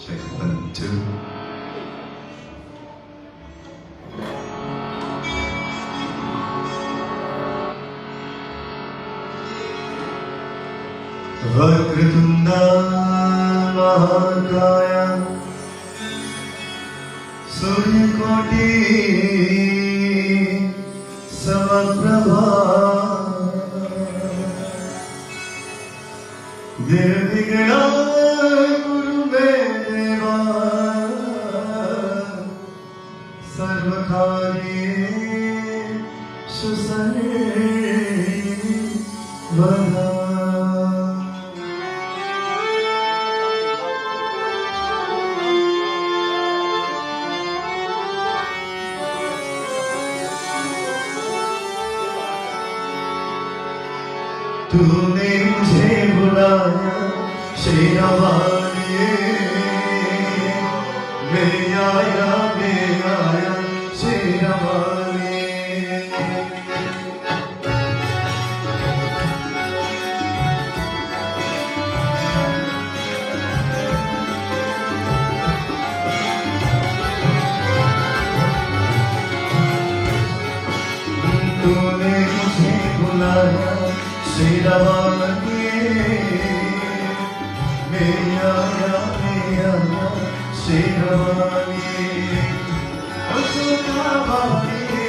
Check 1, 2. Vakratunda महाकाय सूर्यकोटि समप्रभा निर्विघ्नं कुरु मे देवा सर्वकार्येषु सर्वदा। तूने मुझे बुलाया शेरवानिए, मैं आया शेरवानिए। तूने मुझे बुलाया शेरवानिए, मैं आया शेरवानिए। असुता वालिए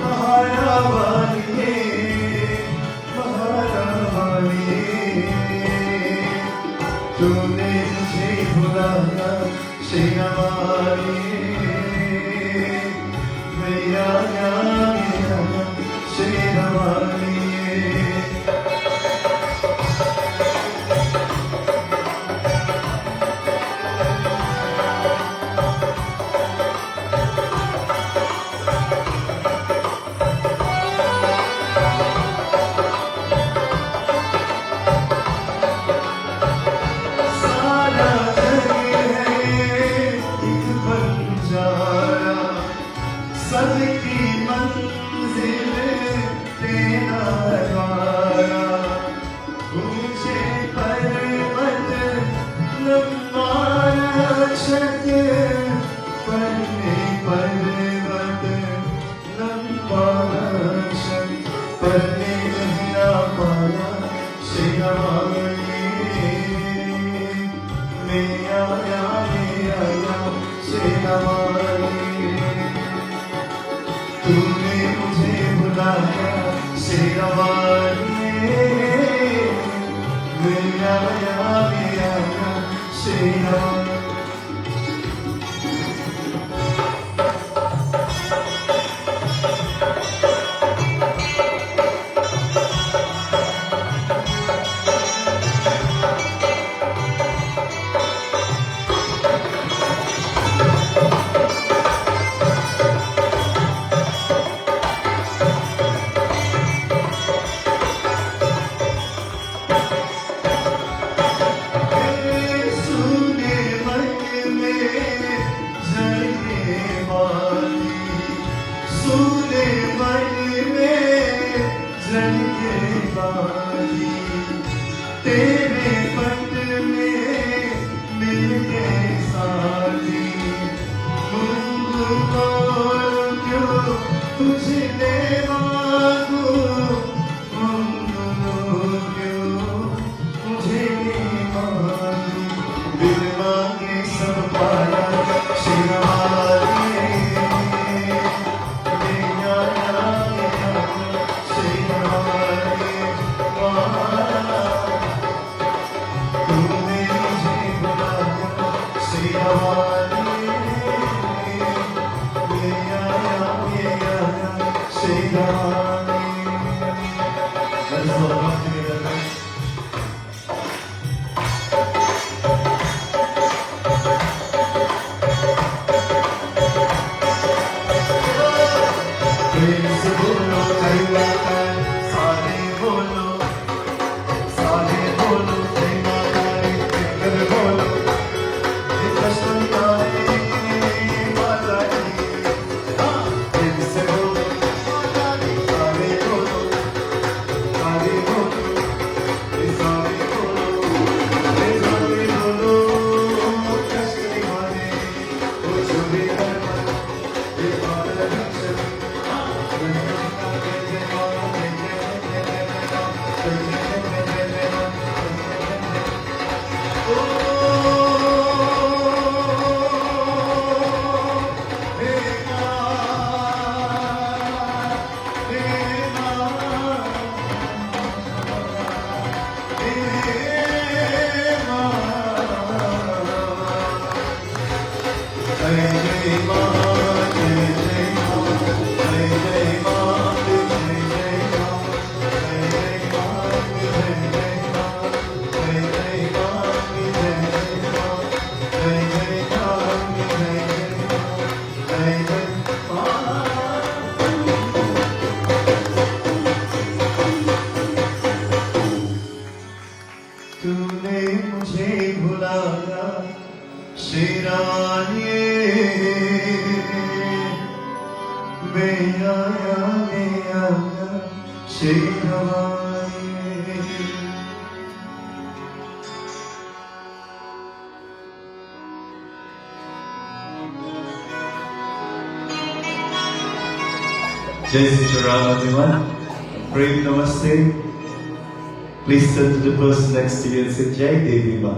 महारा वालिए महारा वालिए। तूने मुझे बुलाया शेरवानिए, मैं आया शेरवानिए। सबकी मंजिल तेरा द्वारा, ऊंचे पर्वत लंबा रक्षक, करने पर्वत लंबा रक्षक, परने नहीं पाया शेरवानिए, मैं आया शेरवानिए। तूने मुझे बुलाया शेरवानिए, मैं आया शेरवानिए। तेरे पट में मिल गए साथी, क्यों तुझे मांगू, क्यों मुझे मांगू। दिल मांगे सब पाया शेरवानिए, शेरवानिए। आया शेरानी मैं आया sherwani Jai Sri Ram everyone. Pray Namaste. Please turn to the person next to you and say Jai Devi Ma.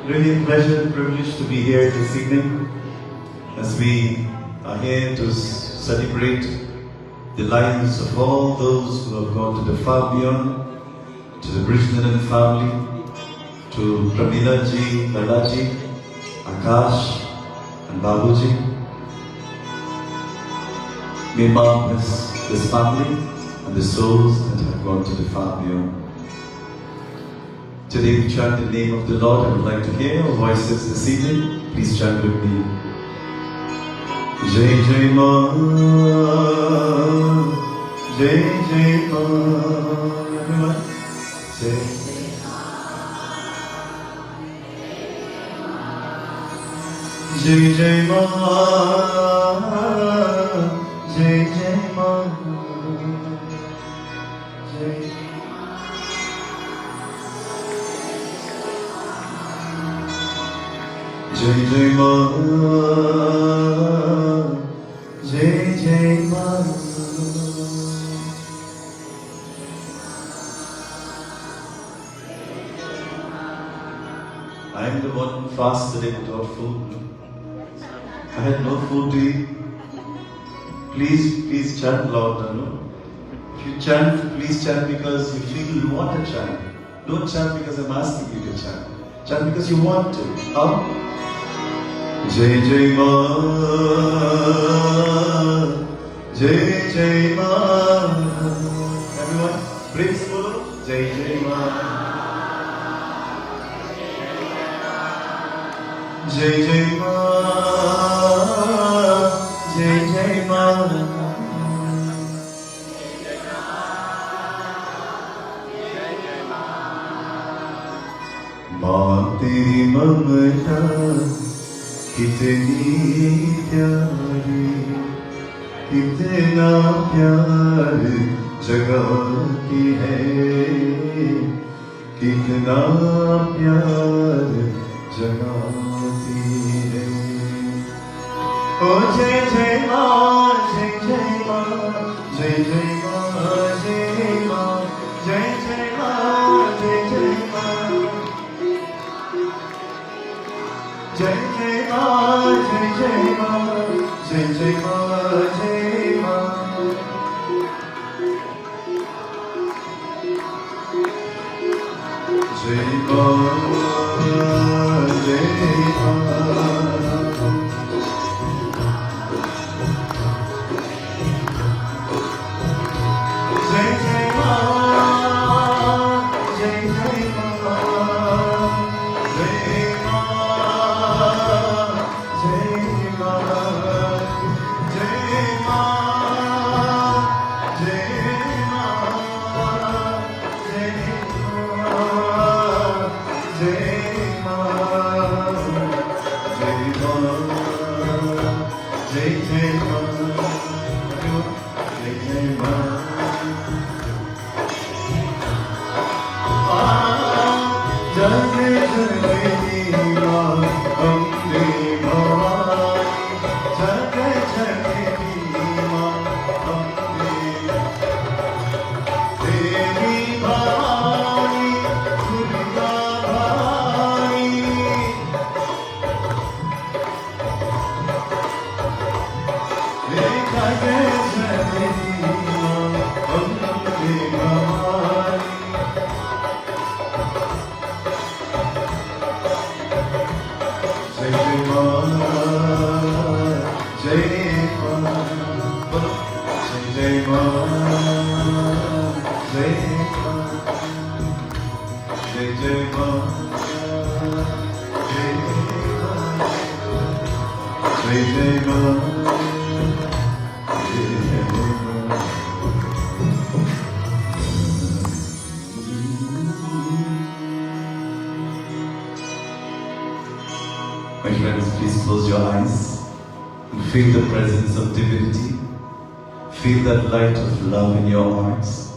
Really a pleasure and privilege to be here this evening as we are here to celebrate the lives of all those who have gone to the far beyond, to the Brishnanan family, to Pramila ji, Balaji, Akash and Babuji. May God bless this family and the souls that have gone to the far beyond. Today we chant the name of the Lord. I would like to hear your voices this evening. Please chant with me. Jai Jai Ma, Jai Jai Ma. Everyone, say. Jai Jai Ma, Jai Jai Ma, Jai. Jai Jai Ma, Jai Jai Ma. I am the one who fasted without food. I had no food to eat. Please chant louder, no? If you chant, please chant because you feel you want to chant. Don't chant because I'm asking you to chant. Chant because you want to. How? Jai Jai Ma, Jai Jai Ma. Everyone, praise Guru. Jai Jai Ma, Jai Jai Ma, Jai Jai Ma. माँ तेरी ममता कितनी प्यारी, कितना प्यार जगाती है, कितना प्यार जगाती है। ओ जय जय माँ, जय जय माँ, जय जय माँ, जय माँ, जय जय माँ, जय जय माँ। Jai Jai Ma, Jai Jai Ma, Jai Jai Ma, Jai Ma. Jai Ma, Jai Ma. My friends, please close your eyes and feel the presence of divinity. Feel that light of love in your hearts.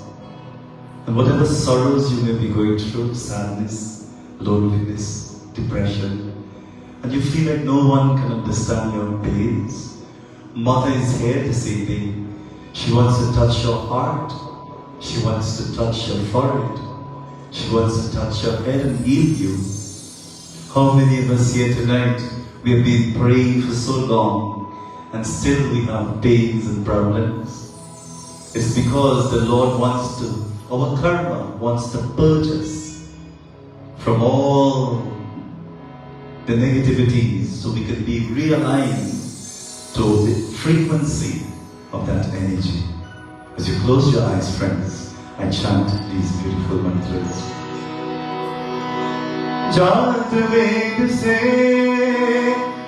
And whatever sorrows you may be going through, sadness, loneliness, depression, and you feel like no one can understand your pains, Mother is here this evening. She wants to touch your heart. She wants to touch your forehead. She wants to touch your head and heal you. How many of us here tonight, we have been praying for so long and still we have pains and problems? It's because the Lord wants to, our karma wants to purge us from all the negativities so we can be realigned to the frequency of that energy. As you close your eyes, friends, I chant these beautiful mantras. Jat ved se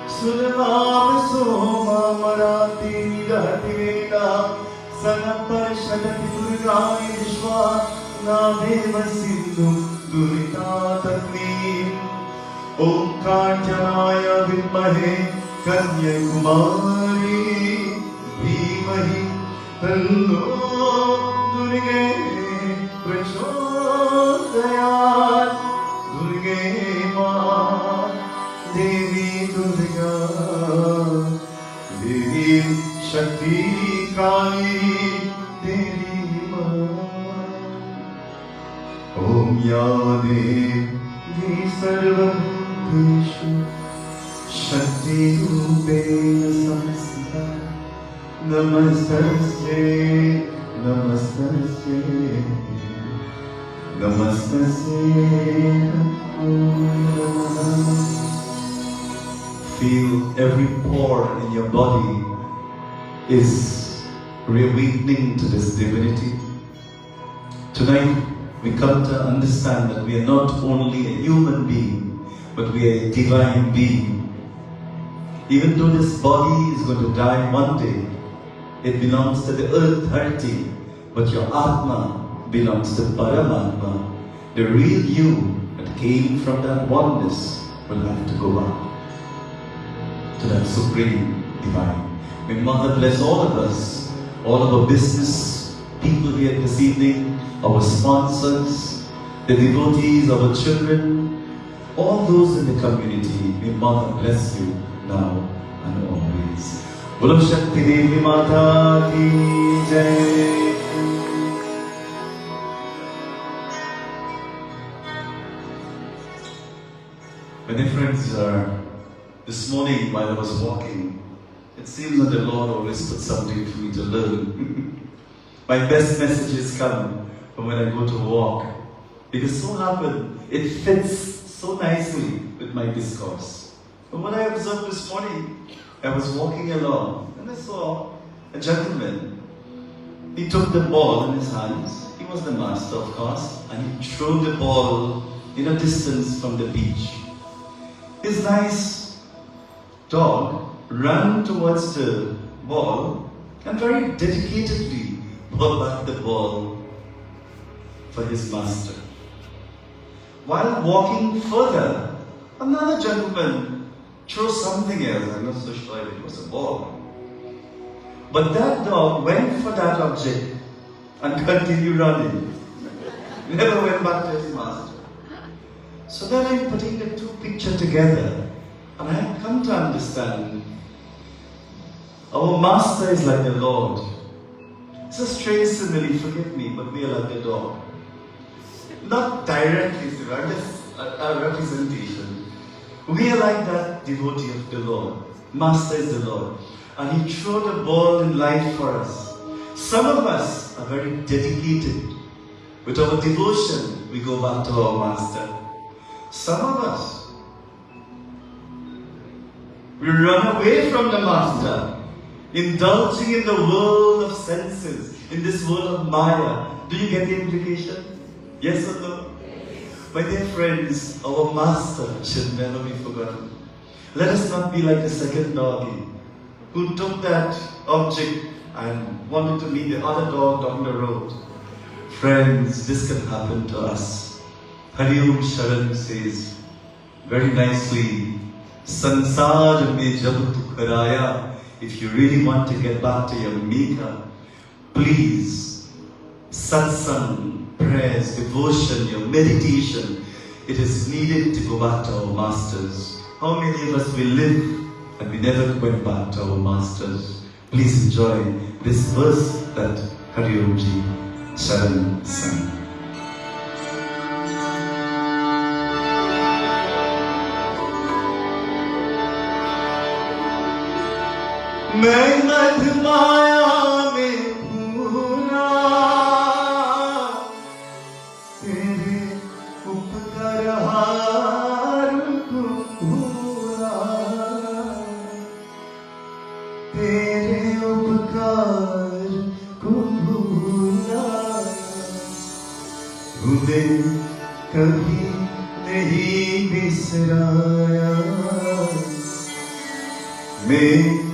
sulvam soma marati rati veda sanapar shadati durga vishwa nadeva sindhu durita tatmi om karjanaya vidmahe kanya kumari bhimahi tanno durge prachodayat Durge Ma Devi Durga Devi Shakti Kali Devi Ma Om Ya Devi Sarva Bhuteshu Shakti Rupena Samsita Namastasye Namastasye Namaste. Feel every pore in your body is reawakening to this divinity. Tonight we come to understand that we are not only a human being, but we are a divine being. Even though this body is going to die one day, it belongs to the earth dharti, but your Atma belongs to Paramatma. The real you that came from that oneness will have to go up to that supreme divine. May Mother bless all of us, all of our business people here this evening, our sponsors, the devotees, our children, all those in the community. May Mother bless you now and always. Bolo Shakti Devi Mata Ki Jai. Many friends, this morning while I was walking, it seems that the Lord always put something for me to learn. My best messages come from when I go to walk, because so happened, it fits so nicely with my discourse. But what I observed this morning, I was walking along and I saw a gentleman. He took the ball in his hands. He was the master, of course, and he threw the ball in a distance from the beach. His nice dog ran towards the ball and very dedicatedly brought back the ball for his master. While walking further, another gentleman threw something else. I'm not so sure if it was a ball. But that dog went for that object and continued running. Never went back to his master. So then I'm putting the two pictures together and I have come to understand our master is like the Lord. It's a strange simile, forgive me, but we are like the dog. Not directly, just a representation. We are like that devotee of the Lord. Master is the Lord. And He threw the ball in life for us. Some of us are very dedicated. With our devotion, we go back to our Master. Some of us, we run away from the Master, indulging in the world of senses, in this world of Maya. Do you get the implication? Yes or no? My dear friends, our Master should never be forgotten. Let us not be like the second doggy who took that object and wanted to meet the other dog down the road. Friends, this can happen to us. Hari Om Sharan says very nicely Sansar mein jab tu karaya. If you really want to get back to your maker, please, satsang, prayers, devotion, your meditation, it is needed to go back to our masters. How many of us will live and we never went back to our masters? Please enjoy this verse that Hari Om Ji Charan sang. मैं मध माया में पूरा तेरे उपकार हार को पूरा तेरे उपकार को पूरा तूने कभी नहीं बिसराया मैं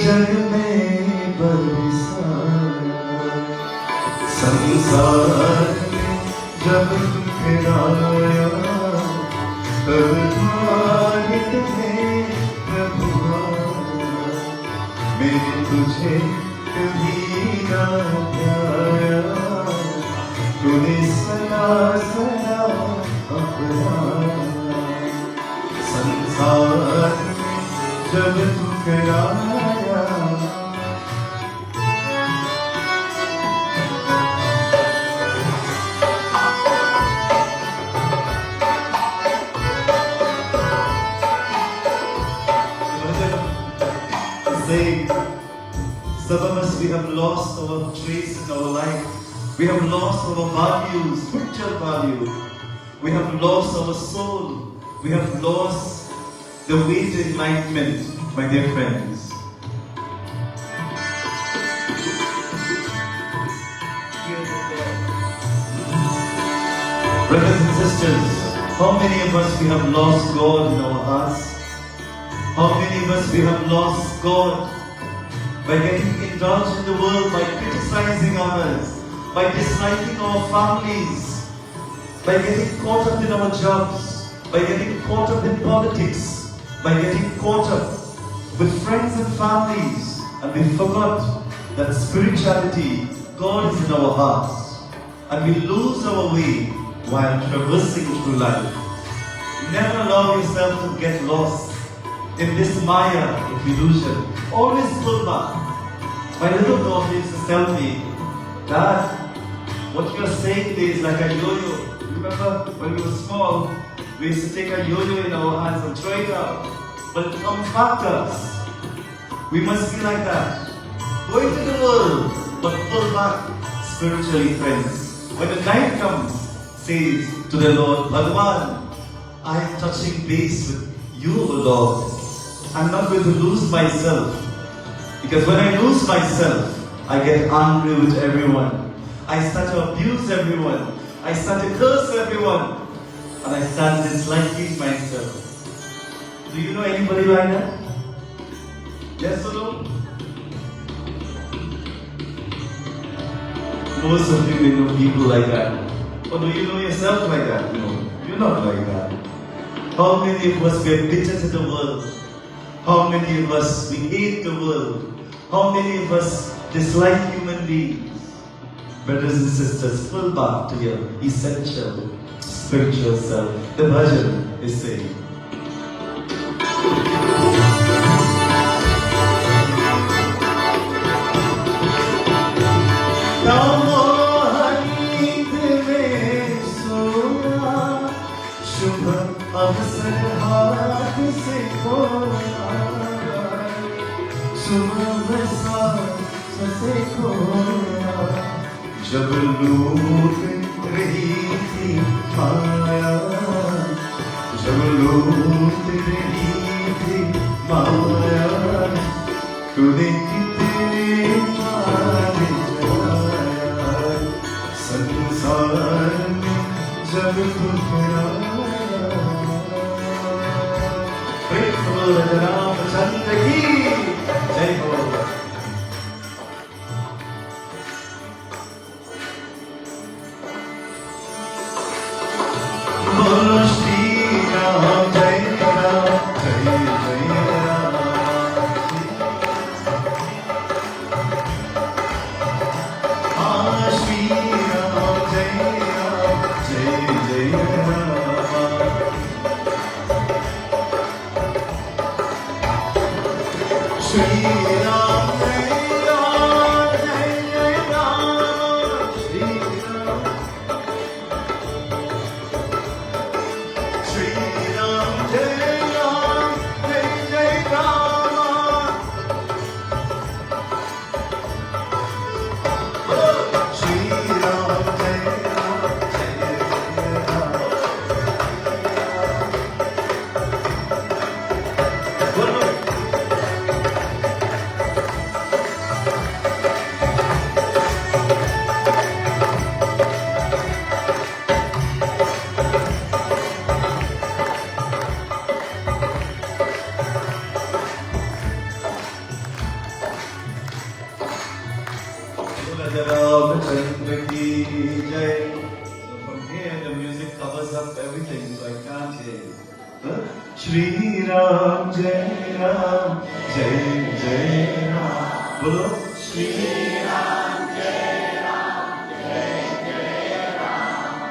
जग में बरसाया संसार में जब फिराया तब द्वारित में प्रभु आया मैंने तुझे कभी ना ध्याया तूने सदा सदा अपनाया संसार में जब तू कराया some of us, we have lost our trace in our life. We have lost our values, spiritual value. We have lost our soul. We have lost the way to enlightenment, my dear friends. Brothers and sisters, how many of us we have lost God in our hearts? How many of us we have lost God by getting indulged in the world, by criticizing others, by disliking our families, by getting caught up in our jobs, by getting caught up in politics, by getting caught up with friends and families, and we forgot that spirituality, God is in our hearts, and we lose our way while traversing through life. Never allow yourself to get lost in this Maya of illusion. Always pull back. My little daughter used to tell me, Dad, what you're saying today is like a yo-yo. Remember when we were small, we used to take a yo-yo in our hands and throw it out. But it comes back to us. We must be like that. Go into the world, but pull back spiritually, friends. When the night comes, say to the Lord, Bhagavan, I am touching base with you, O Lord. I'm not going to lose myself. Because when I lose myself, I get angry with everyone. I start to abuse everyone. I start to curse everyone. And I start disliking myself. Do you know anybody like that? Yes or no? Most of you may know people like that. Or do you know yourself like that? No, you're not like that. How many of us were bitter to the world? How many of us we hate the world? How many of us dislike human beings? Brothers and sisters, pull back to your essential spiritual self. The bhajan is saying. जब लूट रही थी माया जब लूट रही थी माया तूने कितने मारे जलाया संसार में जब ठुकराया प्रेम रामचंद्र की जय हो Jai Ram, Jai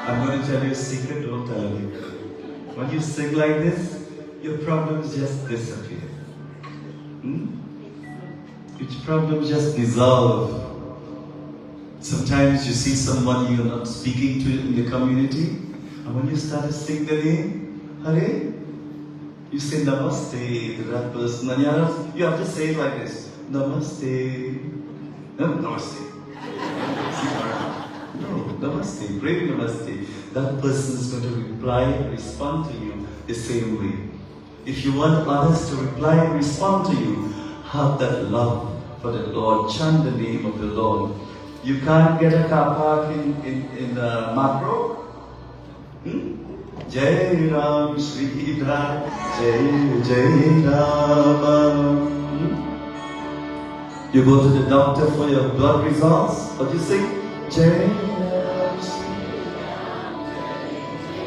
I'm going to tell you a secret, don't tell anybody. When you sing like this, your problems just disappear. Each problem just dissolve. Sometimes you see someone you're not speaking to in the community, and when you start to sing the name, Hare, you say Namaste to that person, and you have to say it like this. Namaste. No, Namaste. No, Namaste, brave Namaste. That person is going to reply and respond to you the same way. If you want others to reply and respond to you, have that love for the Lord. Chant the name of the Lord. You can't get a car park in Macro? Jai Ram, Shri Ram, Jai Ram. You go to the doctor for your blood results. What do you say? Jai Ram, Shri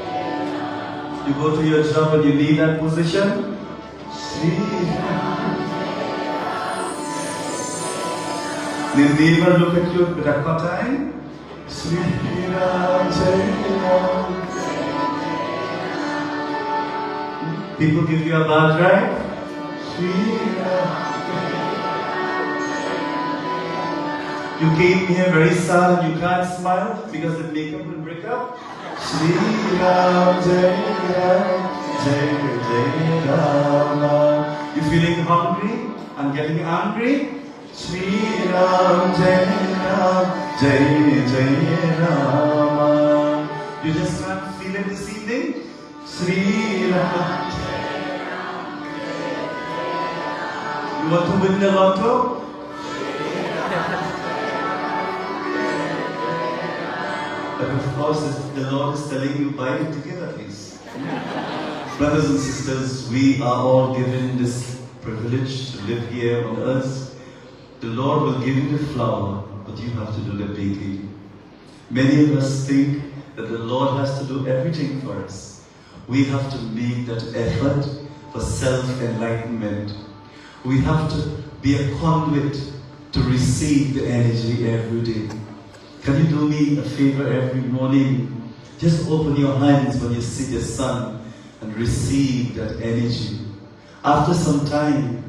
Ram. You go to your job and you leave that position. Shri Ram. The neighbor look at you at that time. Shri Ram, Jai Ram. People give you a bad ride. Shri Ram. You came here very sad and you can't smile because the makeup will break up. Shri Ram, Jai Ram, Jai Jai Ram. You feeling hungry and getting angry? Shri Ram, Jai Ram, Jai Jai Ram. You just can't feel it this evening? Shri Ram. You want to win the lotto? But of course, the Lord is telling you, buy it together, please. Brothers and sisters, we are all given this privilege to live here on earth. The Lord will give you the flower, but you have to do the baking. Many of us think that the Lord has to do everything for us. We have to make that effort for self-enlightenment. We have to be a conduit to receive the energy every day. Can you do me a favor every morning? Just open your hands when you see the sun and receive that energy. After some time,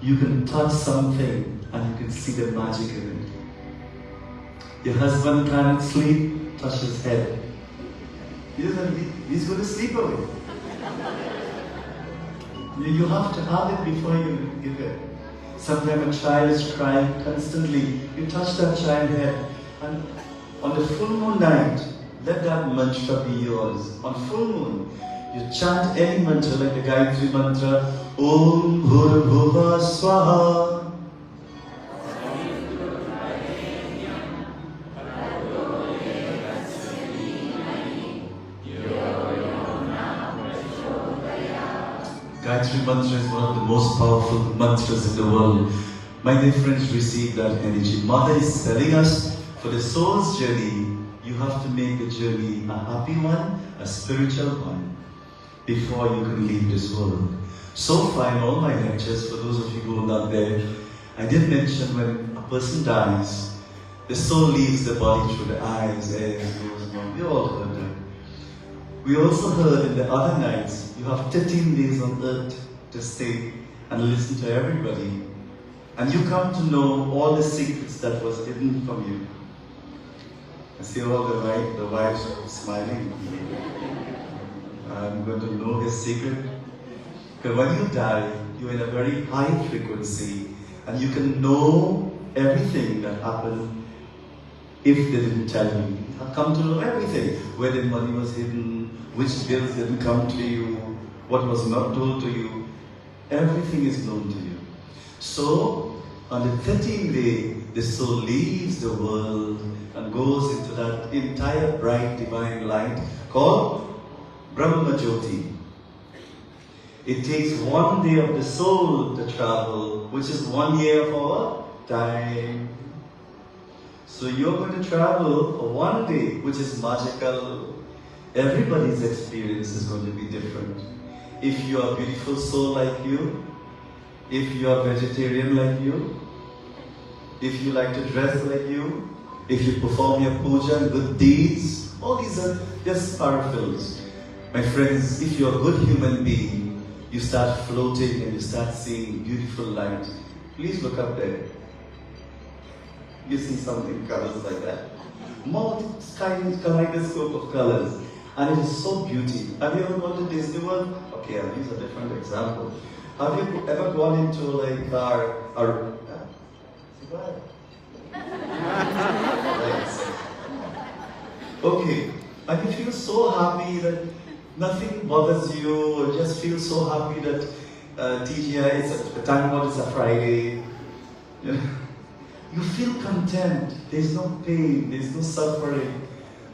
you can touch something and you can see the magic in it. Your husband can't sleep, touch his head. He's going to sleep away. You have to have it before you give it. Sometimes a child is crying constantly. You touch that child's head. And on the full moon night, let that mantra be yours. On full moon, you chant any mantra like the Gayatri mantra, Om Bhur Bhuva Swaha. Gayatri mantra is one of the most powerful mantras in the world. My dear friends, receive that energy. Mother is telling us, for the soul's journey, you have to make the journey a happy one, a spiritual one, before you can leave this world. So far in all my lectures, for those of you who are not there, I did mention when a person dies, the soul leaves the body through the eyes, ears, nose, mouth. We all heard that. We also heard in the other nights, you have 13 days on earth to stay and listen to everybody. And you come to know all the secrets that was hidden from you. I see all the wives smiling. I'm going to know his secret. Because when you die, you're in a very high frequency and you can know everything that happened if they didn't tell you. You come to know everything. Where the money was hidden, which bills didn't come to you, what was not told to you. Everything is known to you. So, on the 13th day, the soul leaves the world and goes into that entire bright divine light called Brahma Jyoti. It takes 1 day of the soul to travel, which is 1 year of our time. So you're going to travel for 1 day, which is magical. Everybody's experience is going to be different. If you are a beautiful soul like you, if you are vegetarian like you, if you like to dress like you, if you perform your puja and good deeds, all these are just paraphils. My friends, if you're a good human being, you start floating and you start seeing beautiful light. Please look up there. You see something colors like that. Kaleidoscope of colors. And it is so beauty. Have you ever gone to Disney World? Okay, I'll use a different example. Have you ever gone into like our okay, and you feel so happy that nothing bothers you, or just feel so happy that TGI, thank God it's a Friday. You feel content. There's no pain, there's no suffering.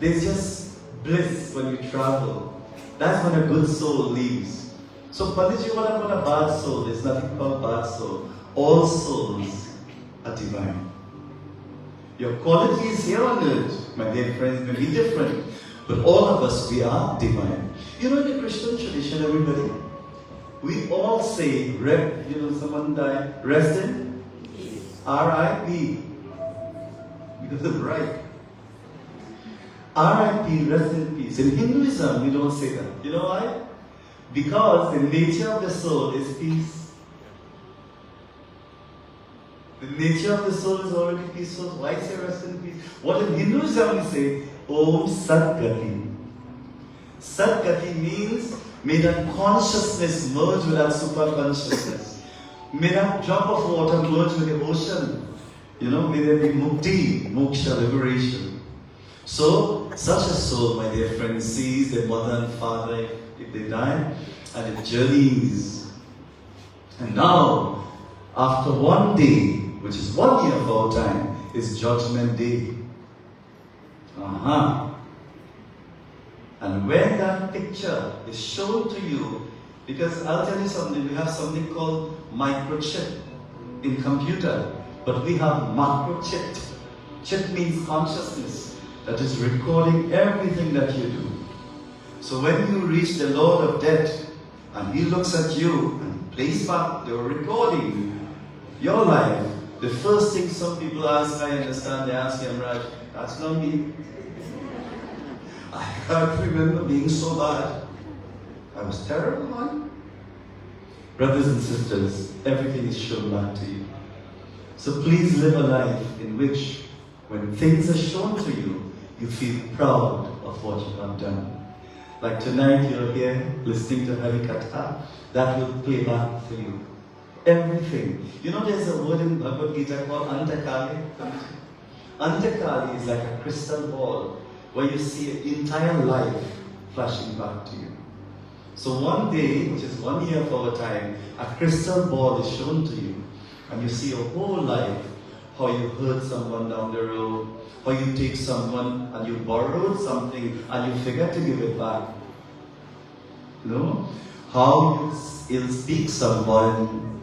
There's just bliss when you travel. That's when a good soul leaves. So Pundit, what about a bad soul? There's nothing called bad soul. All souls are divine. Your qualities here on earth, my dear friends, may be different. But all of us, we are divine. You know, in the Christian tradition, everybody, we all say, someone died, rest in R.I.P. Because of right. R.I.P., rest in peace. In Hinduism, we don't say that. You know why? Because the nature of the soul is peace. The nature of the soul is already peaceful. Why say rest in peace? What in Hinduism we say, Om Sat Gati. Sat Gati means may that consciousness merge with that super consciousness. May that drop of water merge with the ocean. May there be mukti, moksha, liberation. So, such a soul, my dear friend, sees their mother and father if they die, and it journeys. And now, after 1 day, which is 1 year of our time, is Judgment Day. And when that picture is shown to you, because I'll tell you something, we have something called microchip in computer, but we have macrochip. Chip means consciousness, that is recording everything that you do. So when you reach the Lord of Death, and He looks at you and plays back the recording, your life, the first thing some people ask, I understand, they ask him, Maharaj, that's not me. I can't remember being so bad. I was terrible, man. Brothers and sisters, everything is shown back to you. So please live a life in which, when things are shown to you, you feel proud of what you have done. Like tonight, you're here listening to Harikatha, that will play back for you. Everything. There's a word in Bhagavad Gita called Antakali. Antakali is like a crystal ball where you see an entire life flashing back to you. So 1 day, which is 1 year of our time, a crystal ball is shown to you, and you see your whole life, how you hurt someone down the road, how you take someone and you borrowed something and you forget to give it back. How you ill-speak someone,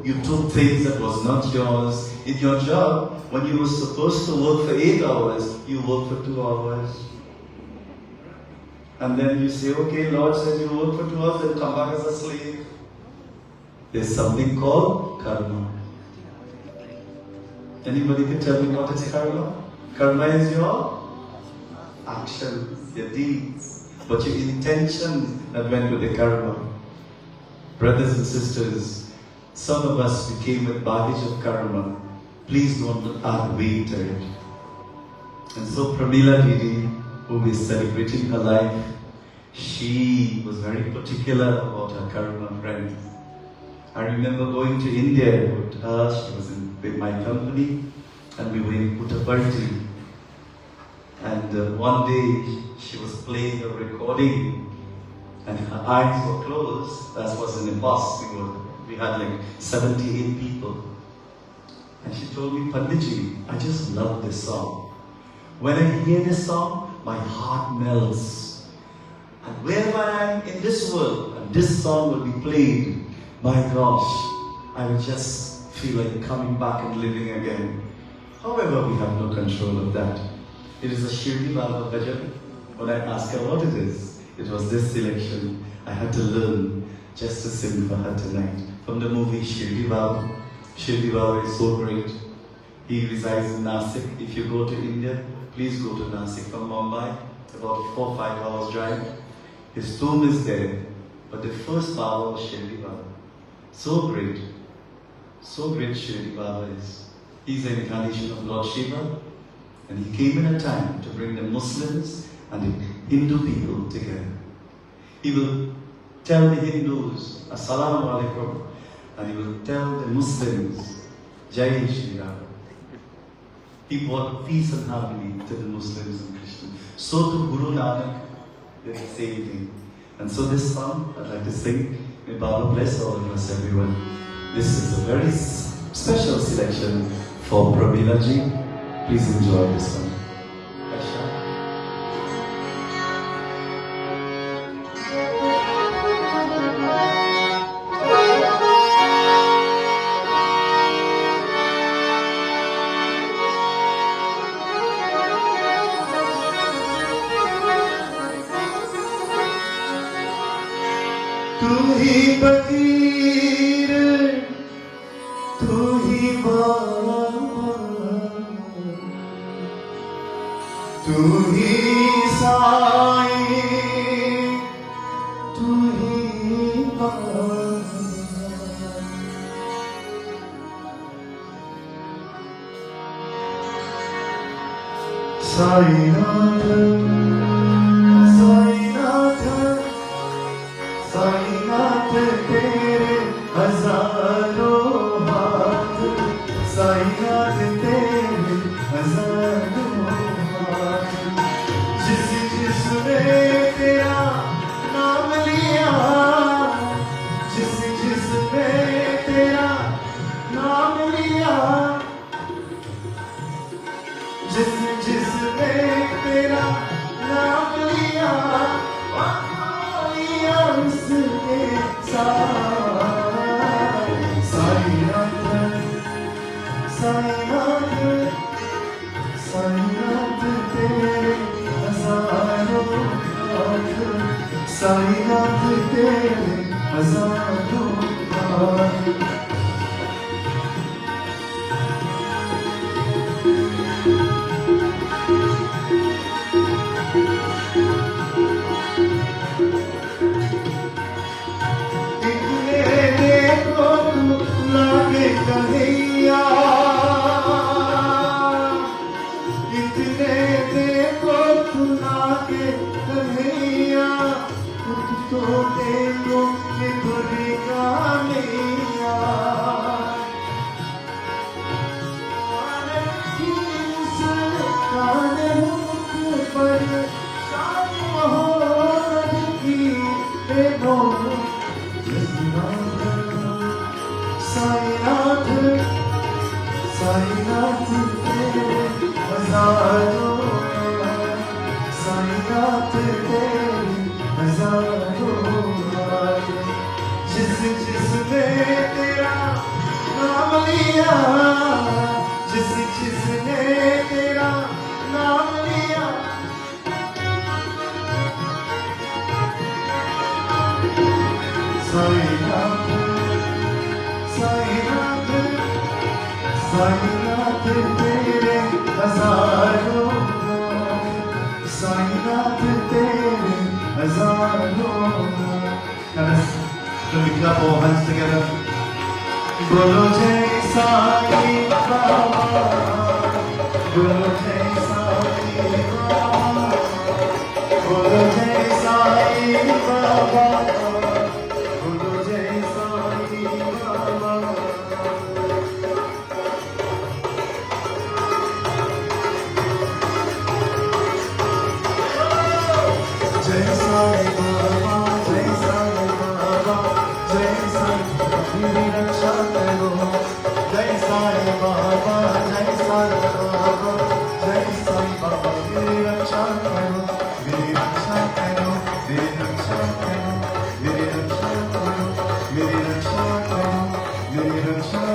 you took things that was not yours. In your job, when you were supposed to work for 8 hours, you work for 2 hours. And then you say, okay, Lord says you work for 2 hours, then come back as a slave. There's something called karma. Anybody can tell me what is karma? Karma is your actions, your deeds, but your intention that went with the karma. Brothers and sisters, Some of us, we came with baggage of karma. Please don't add weight to it. And so Pramila Didi, who is celebrating her life, she was very particular about her karma friends. I remember going to India with her, she was with my company, and we were in Puttaparthi. And one day she was playing a recording and her eyes were closed. That was in a bus. We had like 78 people. And she told me, Panditji, I just love this song. When I hear this song, my heart melts. And wherever I am in this world, and this song will be played, my gosh, I will just feel like coming back and living again. However, we have no control of that. It is a Shirdi Baba bhajan. When I asked her what it is, it was this selection. I had to learn just to sing for her tonight. From the movie Shirdi Baba. Shirdi Baba is so great. He resides in Nasik. If you go to India, please go to Nasik from Mumbai. About 4 or 5 hours drive. His tomb is there. But the first Baba was Shirdi Baba. So great. So great Shirdi Baba is. He's an incarnation of Lord Shiva. And he came in a time to bring the Muslims and the Hindu people together. He will tell the Hindus, Assalamu alaikum, and he will tell the Muslims, Jai Shri Ram. He brought peace and harmony to the Muslims and Christians. So to Guru Nanak did the same thing. And so this song I'd like to sing. May Baba bless all of us, everyone. This is a very special selection for Pramila ji. Please enjoy this one. Tu hi fakir, tu hi baba, tu hi sai, tu hi baba. Sai Nath, Sai Nath, Sai Nath tere hazaron haath, Sai Nath tere hazaron haath, jis jisne tera naam liya, jis jisne tera naam liya, jis jisne tera naam liya, उसके साथ साई नाथ, साई नाथ, साई नाथ तेरे हजारों हाथ, साई नाथ तेरे हजारों हाथ. कन्हैया इतने देखो खुला के कन्हैया, कुछ तो देखो कि भरेगा नैया. काने मुख पर शाम हो की देखो Sai Nath, Sai Nath tere hazaron haath, Sai Nath tere hazaron haath, jis jisne tera naam liya, jis jisne tera naam liya, Sai Nath, Sai Nath, Sai Nath tere hazaron haath, Sai Nath tere hazaron haath. Now let's clap our hands together. Bolo Jai Sai Baba, Bolo Jai Sai Baba, Bolo Jai Sai Baba, Bolo Jai Sai Baba. Jai Sai Baba, Jai Sai Baba, Jai Sai Baba, Meri Raksha Karo. Jai Sai Baba, Jai Sai Baba, Jai Sai Baba, Meri Raksha Karo, Meri Raksha Karo, Meri Raksha Karo, Meri Raksha Karo, Meri Raksha Karo, Meri Raksha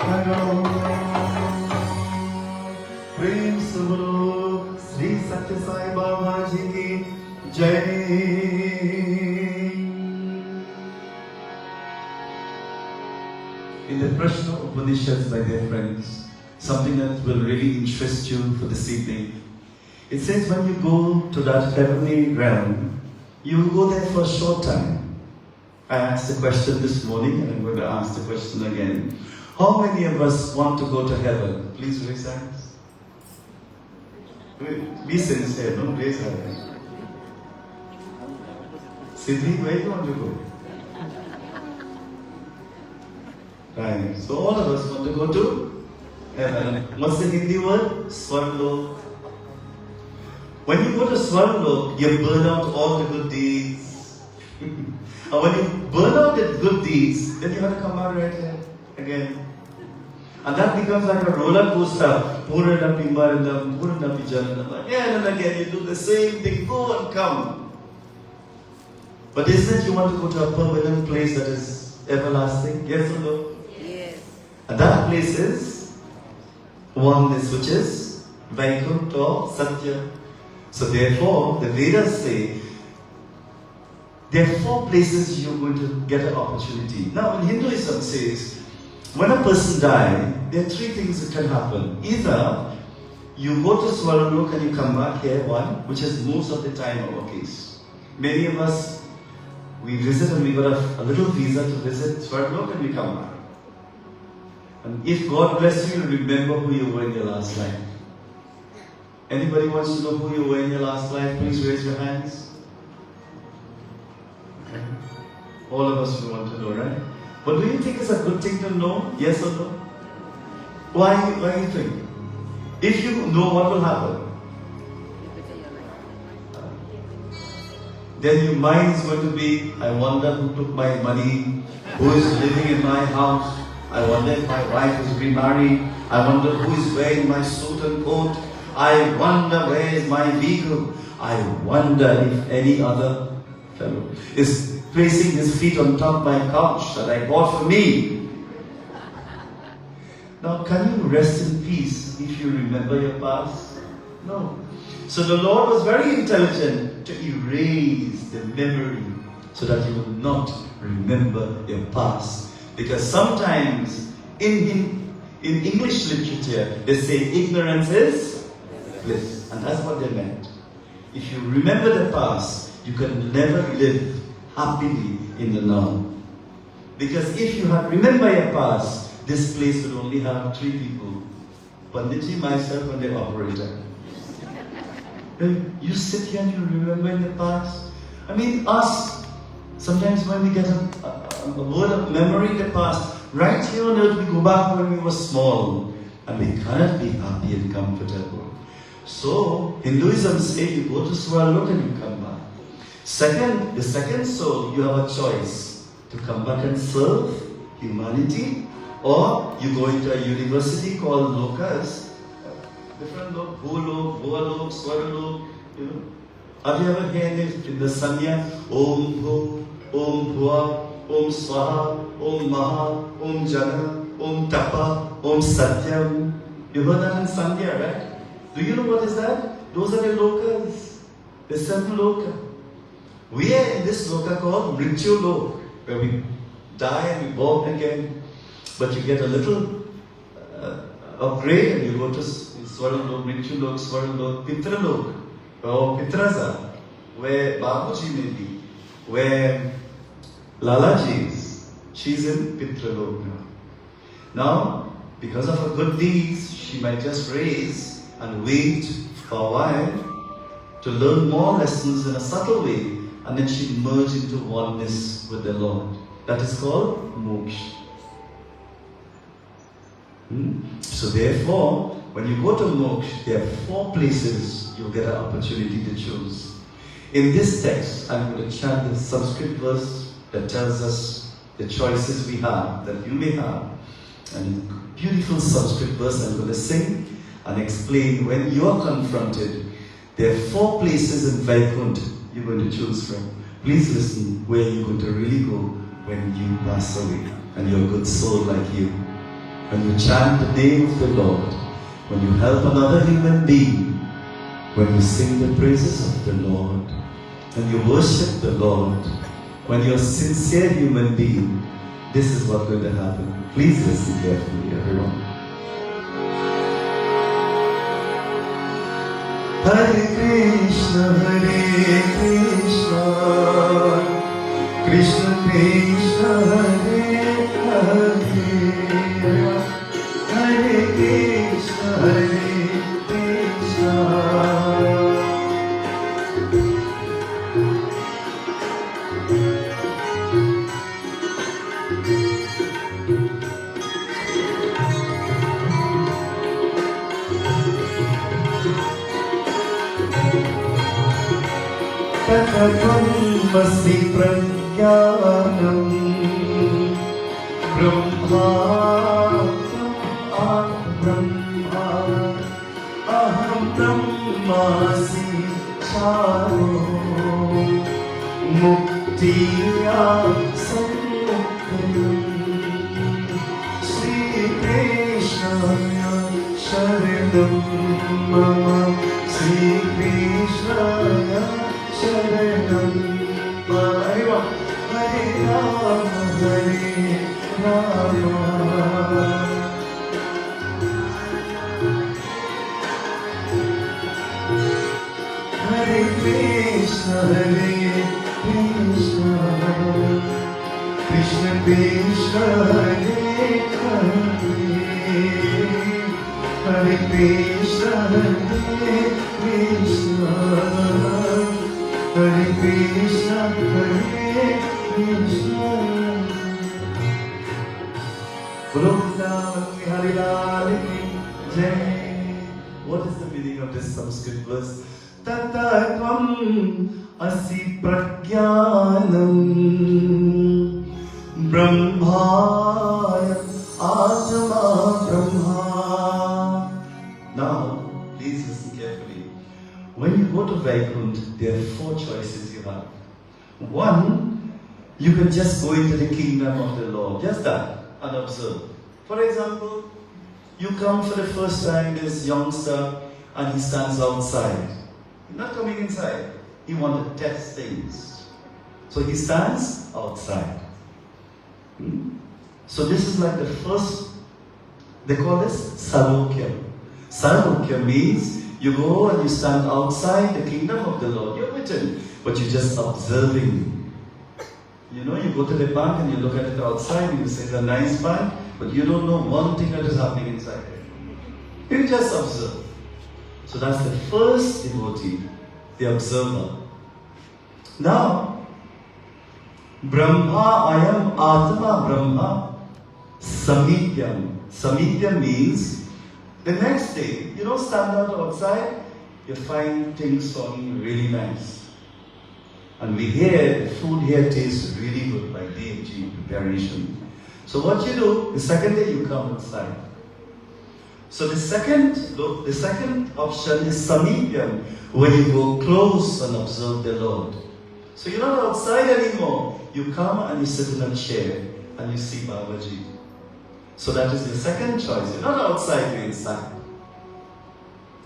Karo. प्रेम से बोलो श्री सत्य साई बाबा जी की जय. In the Prashna Upanishads, my dear friends, something that will really interest you for this evening. It says when you go to that heavenly realm, you will go there for a short time. I asked the question this morning and I'm going to ask the question again. How many of us want to go to heaven? Please raise your hands. Be sincere, don't raise your hand. Siddhi, where do you want to go? Right. So all of us want to go to heaven. What's the Hindi word? Swargalok. When you go to Swargalok, you burn out all the good deeds. And when you burn out the good deeds, then you have to come out right here again. And that becomes like a roller coaster. Puranapi Maranam, Puranapi Jananam. Again and again, you do the same thing, go and come. But isn't it you want to go to a permanent place that is everlasting? Yes or no? Yes. And that place is oneness, which is Vaikuntha or Satya. So therefore, the Vedas say, there are 4 places you're going to get an opportunity. Now in Hinduism says, when a person dies, there are 3 things that can happen. Either you go to Swargalok and you come back here, one, which is most of the time our case. Many of us, we visit and we got a little visa to visit Swargalok and we come back. And if God bless you, you'll remember who you were in your last life. Anybody wants to know who you were in your last life? Please raise your hands. Okay. All of us will want to know, right? But do you think it's a good thing to know? Yes or no? Why do you think? If you know, what will happen? Then your mind is going to be, I wonder who took my money, who is living in my house, I wonder if my wife is remarried, I wonder who is wearing my suit and coat, I wonder where is my vehicle, I wonder if any other fellow is placing his feet on top of my couch that I bought for me. Now, can you rest in peace if you remember your past? No. So the Lord was very intelligent to erase the memory so that you will not remember your past. Because sometimes in English literature, they say ignorance is bliss. And that's what they meant. If you remember the past, you can never live happily in the now. Because if you have remember your past, this place would only have 3 people. Punditji, myself, and the operator. You sit here and you remember in the past. I mean, us, sometimes when we get a word of memory in the past, right here on earth we go back when we were small, and we cannot be happy and comfortable. So, Hinduism says you go to Swargalok and you come back. The second soul, you have a choice to come back and serve humanity, or you go into a university called Lokas, different lok, Bhulok, Bhuvalok, Swargalok, you know. Have you ever heard it in the Sanya? Om Bhu, Om Bhuva, Om Swaha, Om Maha, Om Jana, Om Tapa, Om Satyam. You heard that in Sanya, right? Do you know what is that? Those are the lokas, the 7 loka. We are in this loka called Mrityu Lok, where we die and we born again. But you get a little upgrade and you go to Swargalok, Mrityu Lok, Swargalok, Pitra Lok, or Pitraza, where Babuji may be, where Lalaji is, She's in Pitralok now. Now, because of her good deeds, she might just raise and wait for a while to learn more lessons in a subtle way, and then she merge into oneness with the Lord. That is called moksha. So therefore, when you go to moksha, there are 4 places you get an opportunity to choose. In this text, I'm going to chant the Sanskrit verse that tells us the choices we have, that you may have. And a beautiful Sanskrit verse I'm going to sing and explain when you are confronted. There are 4 places in Vaikuntha you're going to choose from. Please listen where you're going to really go when you pass away and you're a good soul like you. When you chant the name of the Lord, when you help another human being, when you sing the praises of the Lord, when you worship the Lord, when you're a sincere human being, this is what's going to happen. Please listen carefully, everyone. Hare Krishna, Krishna Krishna, Hare Hare, Hare Krishna, Hare Krishna. Tattvamasi prajnanam brahma brahma aham brahmasi charo muktiya sammuktam Shri Krishna sharanam mama Shri Krishna Sharanam Hare Rama Hare Rama Hare Krishna Krishna Krishna Hare Hare Hare Krishna Krishna Hare Krishna, Hare Krishna. What is the meaning of this Sanskrit verse? Tattvam asi prajnanam brahmaya atma brahma. Now, please listen carefully. When you go to Vaikuntha, there are 4 choices you have. 1, you can just go into the kingdom of the Lord, just that, and observe. For example, you come for the first time, this youngster, and he stands outside. He's not coming inside. He wants to test things. So he stands outside. So this is like the first, they call this Salokya. Salokya means you go and you stand outside the kingdom of the Lord. You're with him, but you're just observing. You know, you go to the bank and you look at it outside and you say it's a nice bank, but you don't know one thing that is happening inside it. You just observe. So that's the first devotee, the observer. Now, Brahma, I am Atma Brahma, Samidhyam. Samidhyam means the next day, you don't stand out outside, you find things sounding really nice. And we hear, the food here tastes really good by DFG preparation. So what you do, the second day you come outside. So the second option is Samidhyam, where you go close and observe the Lord. So you're not outside anymore. You come and you sit in a chair and you see Babaji. So that is the second choice. You're not outside, you're inside.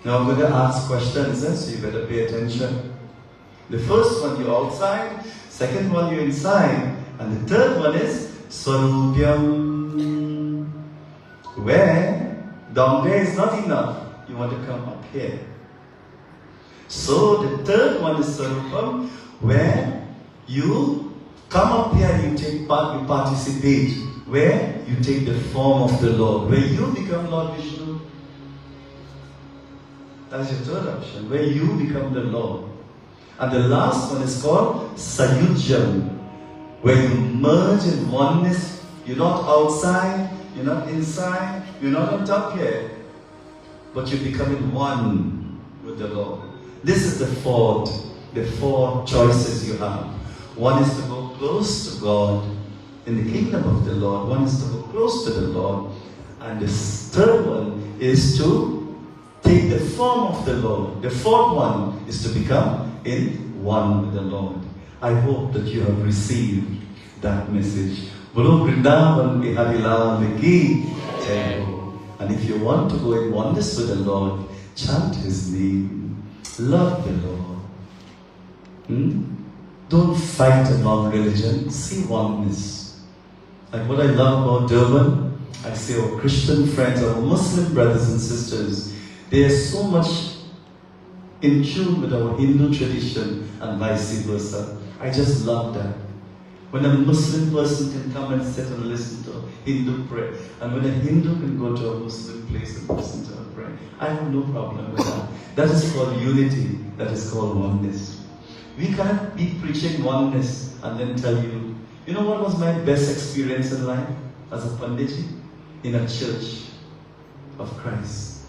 Now I'm going to ask questions, so you better pay attention. The first one, you're outside. Second one, you're inside. And the third one is Swarupyam, where down there is not enough. You want to come up here. So the third one is Swarupam, where you come up here and you take part, you participate, where you take the form of the Lord, where you become Lord Vishnu. That's your third option, where you become the Lord. And the last one is called Sayujam, where you merge in oneness. You're not outside, you're not inside, you're not on top here, but you're becoming one with the Lord. This is the four choices you have. One is to go close to God in the kingdom of the Lord. One is to go close to the Lord. And the third one is to take the form of the Lord. The fourth one is to become in one with the Lord. I hope that you have received that message. Bolo Vrindavan Bihari Lal ki jai ho. And if you want to go in oneness with the Lord, chant His name. Love the Lord. Don't fight among religion. See oneness. Like what I love about Durban, I say our Christian friends, our Muslim brothers and sisters, they are so much in tune with our Hindu tradition and vice versa. I just love that. When a Muslim person can come and sit and listen to Hindu prayer, and when a Hindu can go to a Muslim place and listen to a prayer, I have no problem with that. That is called unity. That is called oneness. We cannot be preaching oneness and then tell you, you know what was my best experience in life as a Pundit? In a church of Christ.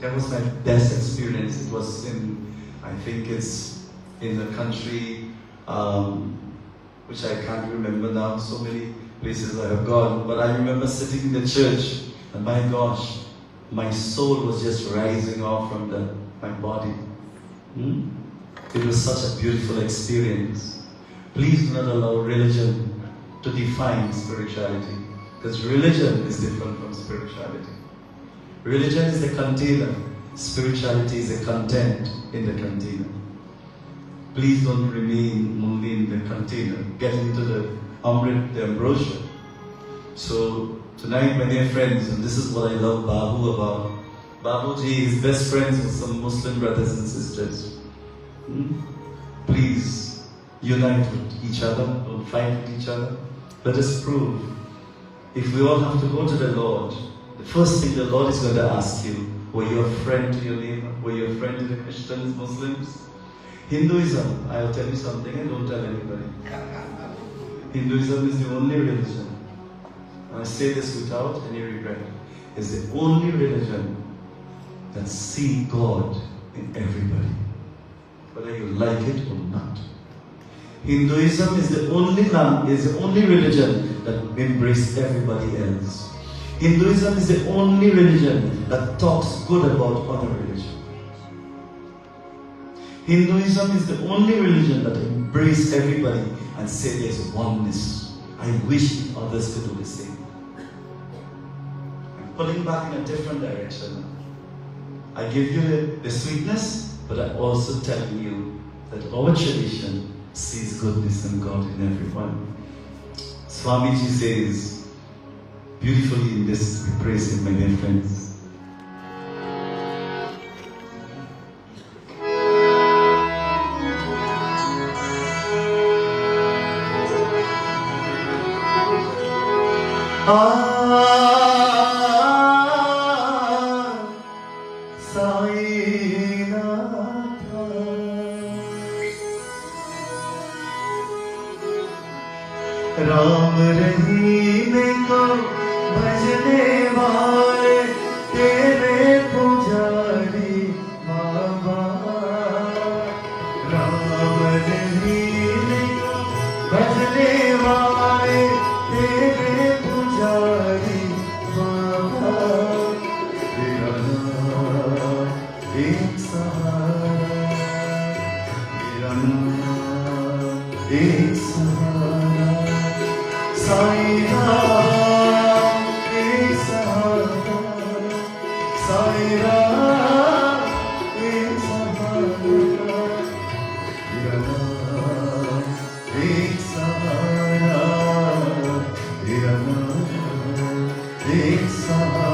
That was my best experience. It was in, I think it's in a country which I can't remember now. So many places I have gone. But I remember sitting in the church and my gosh, my soul was just rising off from my body. It was such a beautiful experience. Please do not allow religion to define spirituality. Because religion is different from spirituality. Religion is the container. Spirituality is the content in the container. Please don't remain only in the container. Get into the Amrit, the ambrosia. So tonight, my dear friends, and this is what I love Babu about. Babuji is best friends with some Muslim brothers and sisters. Please unite with each other. Don't fight with each other. Let us prove. If we all have to go to the Lord, the first thing the Lord is going to ask you, were you a friend to your neighbor? Were you a friend to the Christians, Muslims? Hinduism, I'll tell you something and don't tell anybody. Hinduism is the only religion, and I say this without any regret, is the only religion that sees God in everybody, whether you like it or not. Hinduism is the only religion that embraces everybody else. Hinduism is the only religion that talks good about other religions. Hinduism is the only religion that embraces everybody and says there's oneness. I wish others could do the same. I'm pulling back in a different direction. I give you the sweetness, but I'm also telling you that our tradition sees goodness and God in everyone. Swamiji says, beautifully in this, we praise Him, my dear friends. Ram Rahim को भजने वाले तेरे पुजारी बाबा राम रहीम को भजने वाले तेरे पुजारी बाबा तेरा नाम एक सहारा तेरा नाम एक सहारा Sai Ram, ek sahara, Sai Ram, ek sahara, Tera naam, ek sahara, Tera naam, ek sahara.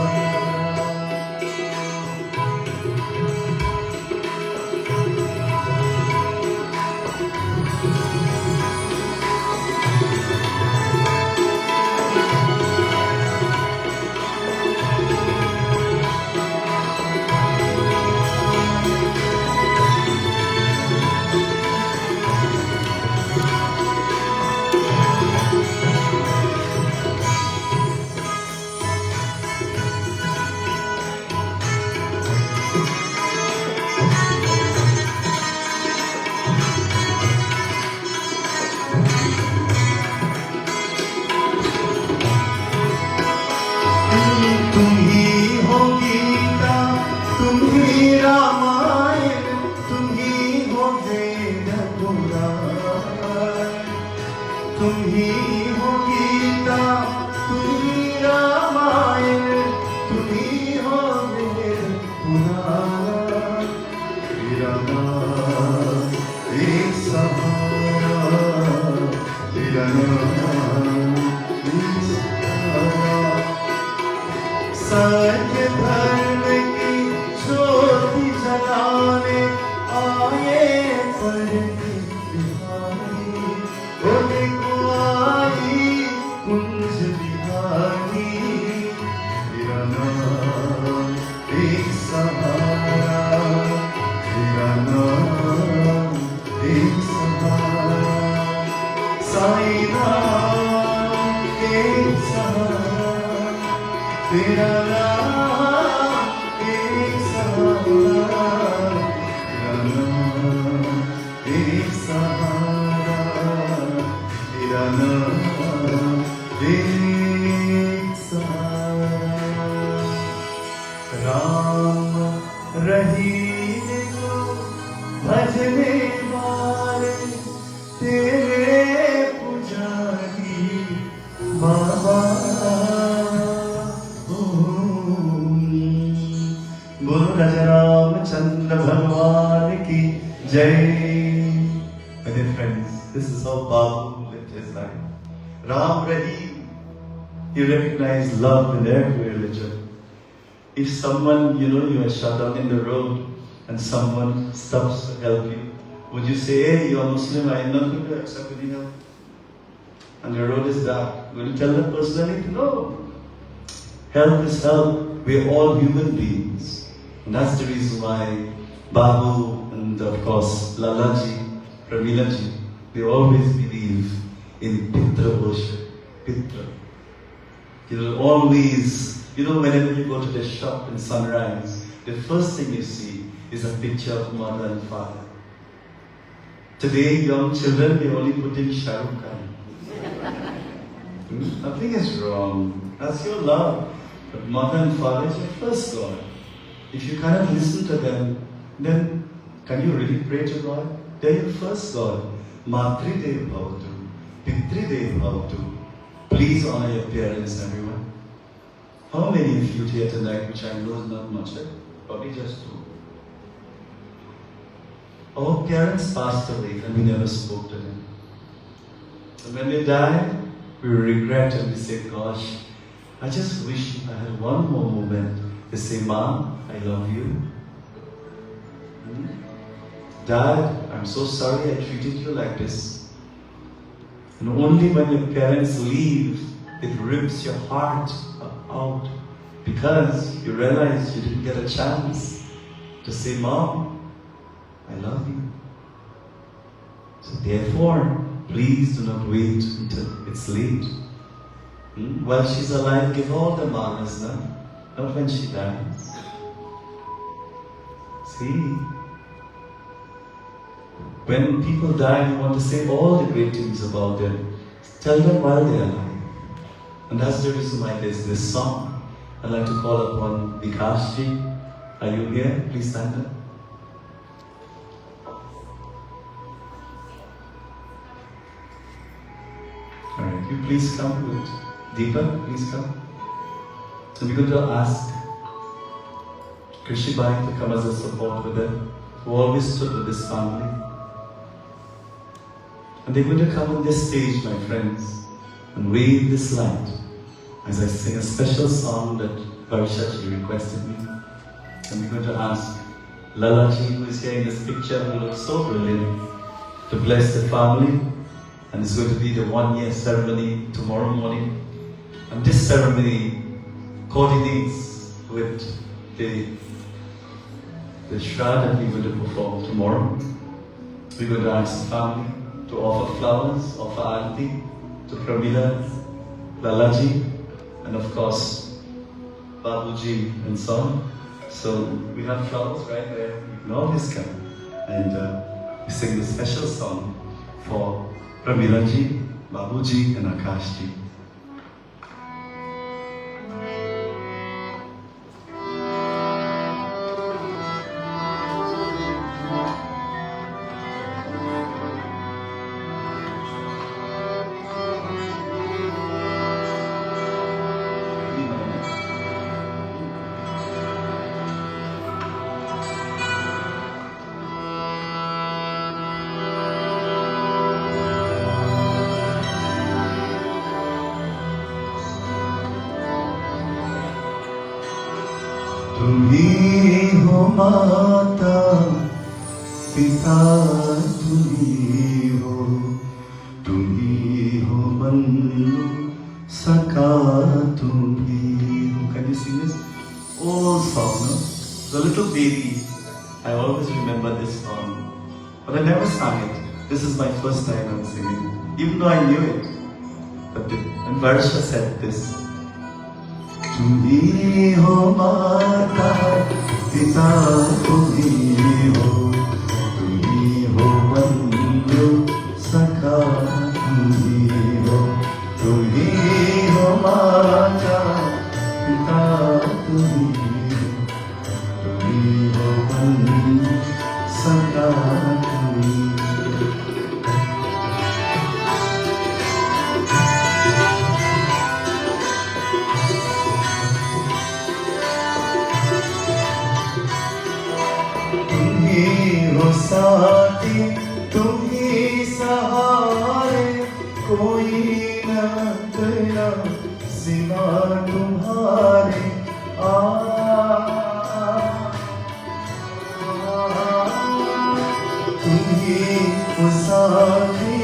तुम ही हो गीता, तुम ही रामायण, तुम ही हो मेरे पुराना, तेरा नाम एक सहारा, तेरा नाम एक सहारा। सत्य धर्म की ज्योति जलाने आए पढ़ने बिहारी, होने को आई कुंज बिहारी, तेरा नाम एक सहारा, तेरा नाम एक सहारा। साईं नाम एक सहारा, तेरा नाम एक सहारा, तेरा नाम एक सहारा, तेरा नाम एक सहारा। राम रहीम को भजने वाले तेरे पुजारी बाबा। बोलो राजा रामचंद्र भगवान की जय। My dear friends, this is how Babu lived his life. Ram Rahim, he recognized love in every religion. If someone, you are shut down in the road and someone stops to help you, would you say, hey, you are Muslim, I am not going to accept any help? And the road is dark. Will you tell that person anything? No. Help is help. We are all human beings. And that's the reason why Babu and of course Lalaji, Pramilaji, they always believe in Pitra worship. Pitra. Always, whenever you go to the shop in Sunrise, the first thing you see is a picture of mother and father. Today, young children, they only put in Shah Rukh Khan. Nothing is wrong. That's your love. But mother and father is your first God. If you kind of listen to them, then can you really pray to God? They're your first God. Matri Dev Bhavatu, Pitri Dev Bhavatu. Please honor your parents, everyone. How many of you here tonight, which I know is not much, probably just two. Our parents passed away and we never spoke to them. And when they died, we regret and we say, gosh, I just wish I had one more moment to say, Mom, I love you. Dad, I'm so sorry I treated you like this. And only when your parents leave, it rips your heart out because you realize you didn't get a chance to say, Mom, I love you. So therefore, please do not wait until it's late. While she's alive, give all the manas now, not when she dies. See? When people die, you want to say all the great things about them. Tell them while they are alive. And that's the reason why there's this song. I'd like to call upon Vikashji. Are you here? Please stand up. Alright, you please come with Deepa, please come. So we're going to ask Krishi Bhai to come as a support with them, who always stood with this family. And they're going to come on this stage, my friends, and wave this light as I sing a special song that Varishaji requested me. And we're going to ask Lalaji, who is here in this picture, who looks so brilliant, to bless the family. And it's going to be the 1-year ceremony tomorrow morning. And this ceremony coordinates with the shroud that we're going to perform tomorrow. We're going to ask the family to offer flowers, offer aarti to Pramila, Lalaji, and of course Babuji and so on. So we have flowers right there. You can always come and we sing this special song for Pramilaji, Babuji and Akashji. तुम ही हो माता पिता तुम ही हो बंधु सखा तुम ही हो. Can you sing this? Old song, no? The little baby. I always remember this song, but I never sang it. This is my first time I'm singing, even though I knew it. But when Varsha said this, तुम ही हो माता पिता तुम ही हो बंधु सखा तुम ही हो माता पिता तुम ही हो बंधु सखा तुम ही. साथी तुम ही सहारे कोई न तेरा सिवा तुम्हारे. तुम ही साथी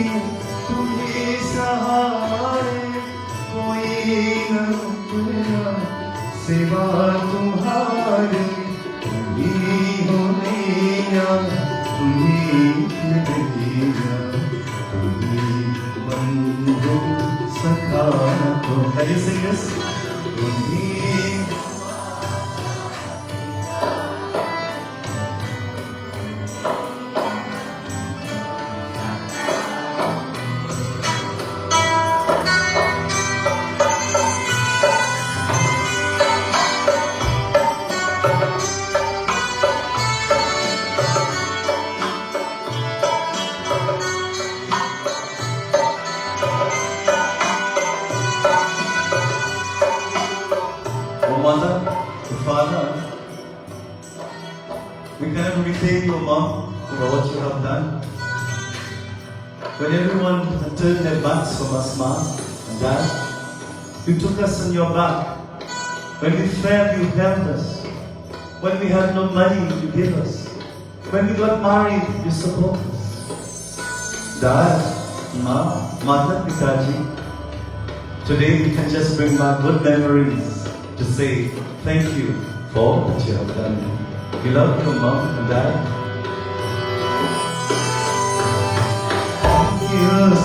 तुम ही सहारे कोई न तेरा सिवा तुम्हारे. तुम ही हो नैया Can you sing this? Mother, Father, we cannot repay you, Mom, for what you have done. When everyone had turned their backs from us, Mom and Dad, you took us on your back. When we failed, you helped us. When we had no money, you gave us. When we got married, you supported us. Dad, Mom, Mother, Pitaji, today we can just bring back good memories to say thank you for all that you have done. We love you, Mom and Dad.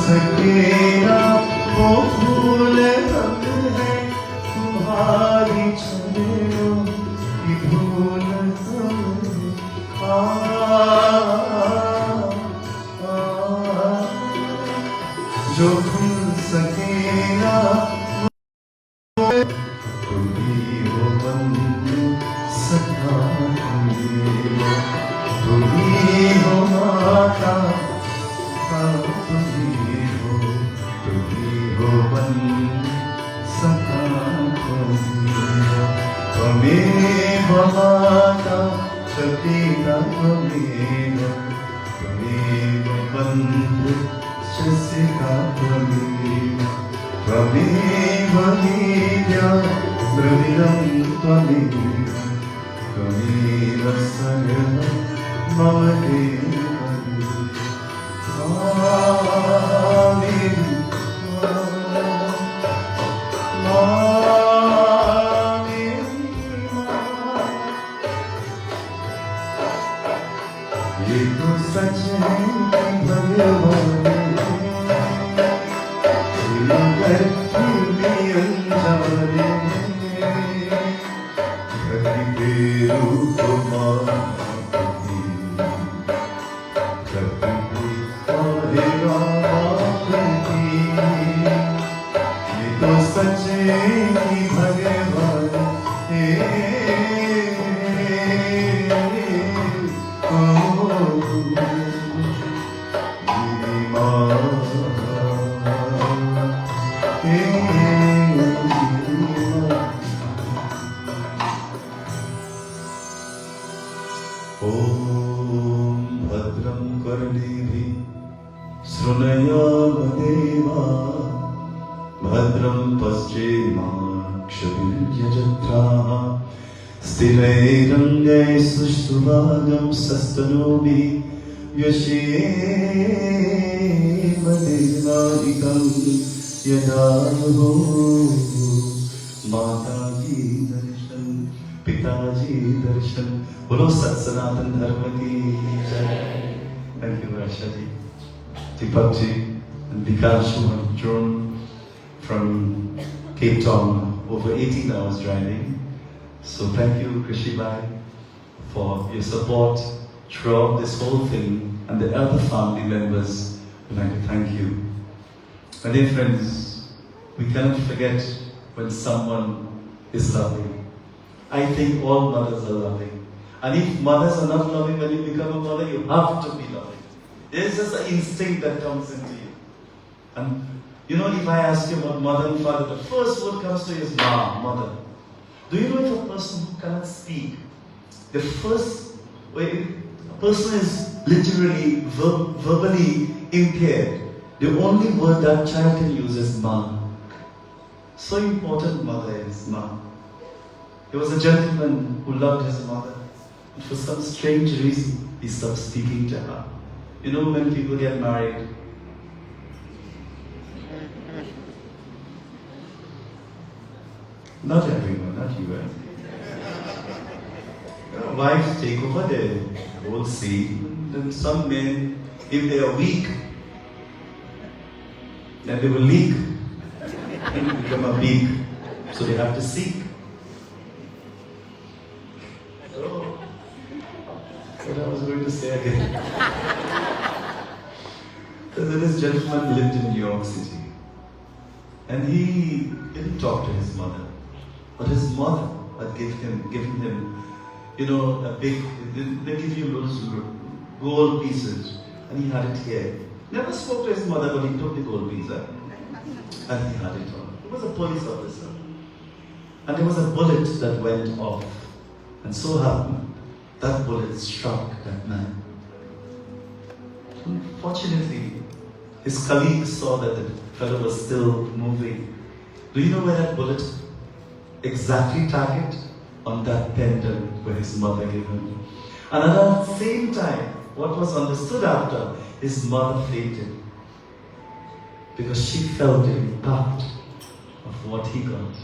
सकेगा वो फूल रंग है तुम्हारी छड़ों की धूल जो खुल सकेगा तुम ही हो बंधु सखा तुम ही हो माता तुम ही हो बंधु सखा त्वमेव माता च पिता त्वमेव बंधु च सखा त्वमेव विद्या द्रविणं त्वमेव सर्वं मम देव. ये तो सच है भगवान मगर फिर भी अनजाने धरती के रूप मानती धरती आएगा बाकी. ये तो सच है भगवान भद्रं कर्णेभिः शृणुयामदेवा भद्रं पश्येमाक्षभिर्यजत्राः Sthirairangai sushtuvagam sastanobi Yashemadevarikam yadaho Mataji darshan, Pitaji darshan Bolo Sat Sanatan Dharma ki Jai. Thank you, Rashaji, Deepakji and Vikas who have drawn from Cape Town over 18 hours driving. So thank you, Krishibai, for your support throughout this whole thing, and the other family members would like to thank you. My dear friends, we cannot forget when someone is loving. I think all mothers are loving. And if mothers are not loving, when you become a mother, you have to be loving. There's just an instinct that comes into you. And you know, if I ask you about mother and father, the first word comes to you is ma, mother. Do you know if a person who cannot speak, the first way a person is literally verbally impaired, the only word that child can use is ma. So important mother is ma. There was a gentleman who loved his mother, and for some strange reason, he stopped speaking to her. You know, when people get married, not everyone, not you. Wives take over the whole scene. Then some men, if they are weak, then they will leak and become a big. So they have to seek. So, what I was going to say again. So this gentleman lived in New York City. And he didn't talk to his mother. But his mother had given him, you know, a big, they give you those gold pieces, and he had it here. Never spoke to his mother, but he took the gold piece and he had it on. He was a police officer. And there was a bullet that went off. And so happened, that bullet struck that man. Unfortunately, his colleagues saw that the fellow was still moving. Do you know where that bullet exactly target? On that pendant where his mother gave him. And at the same time, what was understood after, his mother fainted. Because she felt the impact of what he got.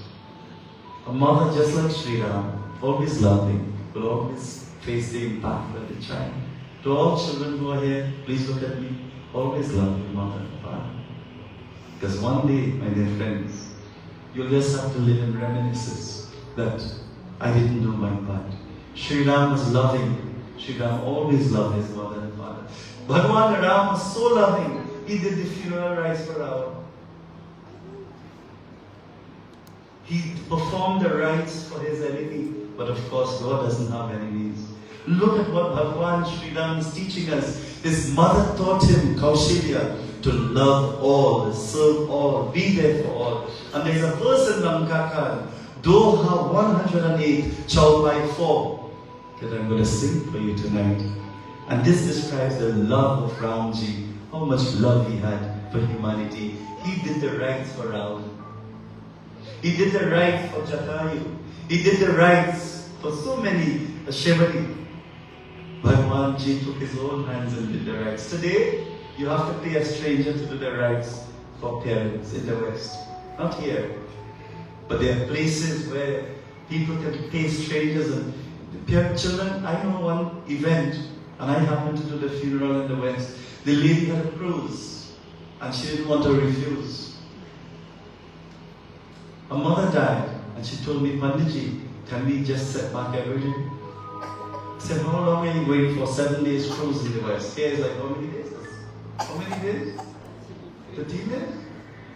A mother just like Sri Ram, always loving, will always face the impact of the child. To all children who are here, please look at me. Always love your mother and father. Because one day, my dear friends, you'll just have to live in reminiscences that I didn't do my part. Sri Ram was loving. Sri Ram always loved his mother and father. Bhagwan Ram was so loving, he did the funeral rites for Ram. He performed the rites for his enemy. But of course, God doesn't have enemies. Look at what Bhagwan Sri Ram is teaching us. His mother taught him, Kaushalya, to love all, serve all, be there for all. And there's a verse in Namkakan, Doha 108, Chaupai 4, that I'm going to sing for you tonight. And this describes the love of Ramji, how much love he had for humanity. He did the rites for Ram. He did the rites for Jatayu. He did the rites for so many, Shivani. Bhagwanji took his own hands and did the rites. Today, you have to pay a stranger to do the rites for parents in the West. Not here. But there are places where people can pay strangers and children. I know one event, and I happened to do the funeral in the West. The lady had a cruise, and she didn't want to refuse. Her mother died, and she told me, Panditji, can we just set back everything? I said, how long are you going for? 7 days cruise in the West. Here is like, how many days? How many days? 13 days?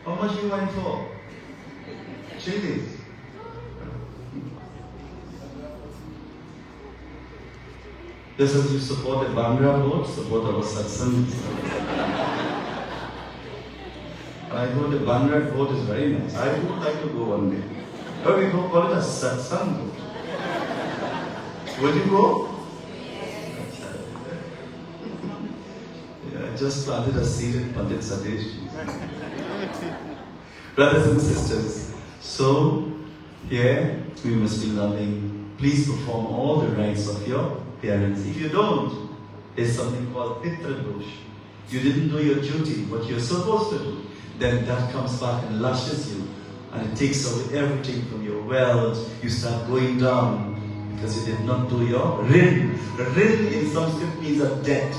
How much you went for? 3 days. Just as you support the Bangra boat, support our Satsang. And I thought the Bangra boat is very nice. I would like to go one day. But we call it a Satsang boat. Would you go? Yeah, I just planted a seed in Pundit Satesh. Brothers and sisters, so here we must be loving please perform all the rites of your parents. If you don't, there's something called Pitra Dosh. You didn't do your duty, what you're supposed to do. Then that comes back and lashes you. And it takes away everything from your wealth. You start going down because you did not do your rin. Rin in Sanskrit means a debt.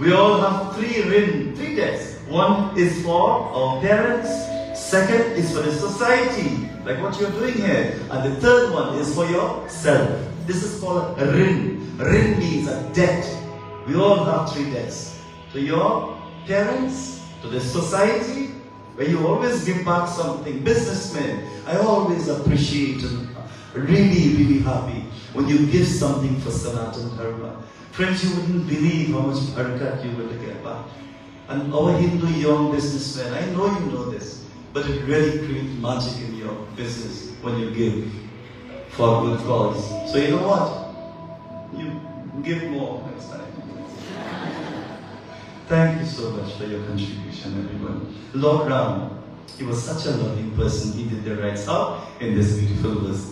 We all have three debts. One is for our parents. Second is for the society, like what you're doing here. And the third one is for yourself. This is called a rin. Rin means a debt. We all have three debts. To your parents, to the society, where you always give back something. Businessmen, I always appreciate and really happy when you give something for Sanatan Dharma. Friends, you wouldn't believe how much barakat you will get back. And our Hindu young businessmen, I know you know this, but it really creates magic in your business when you give for a good cause. So you know what? You give more next time. Thank you so much for your contribution, everyone. Lord Ram, he was such a loving person. He did the rites how? In this beautiful verse.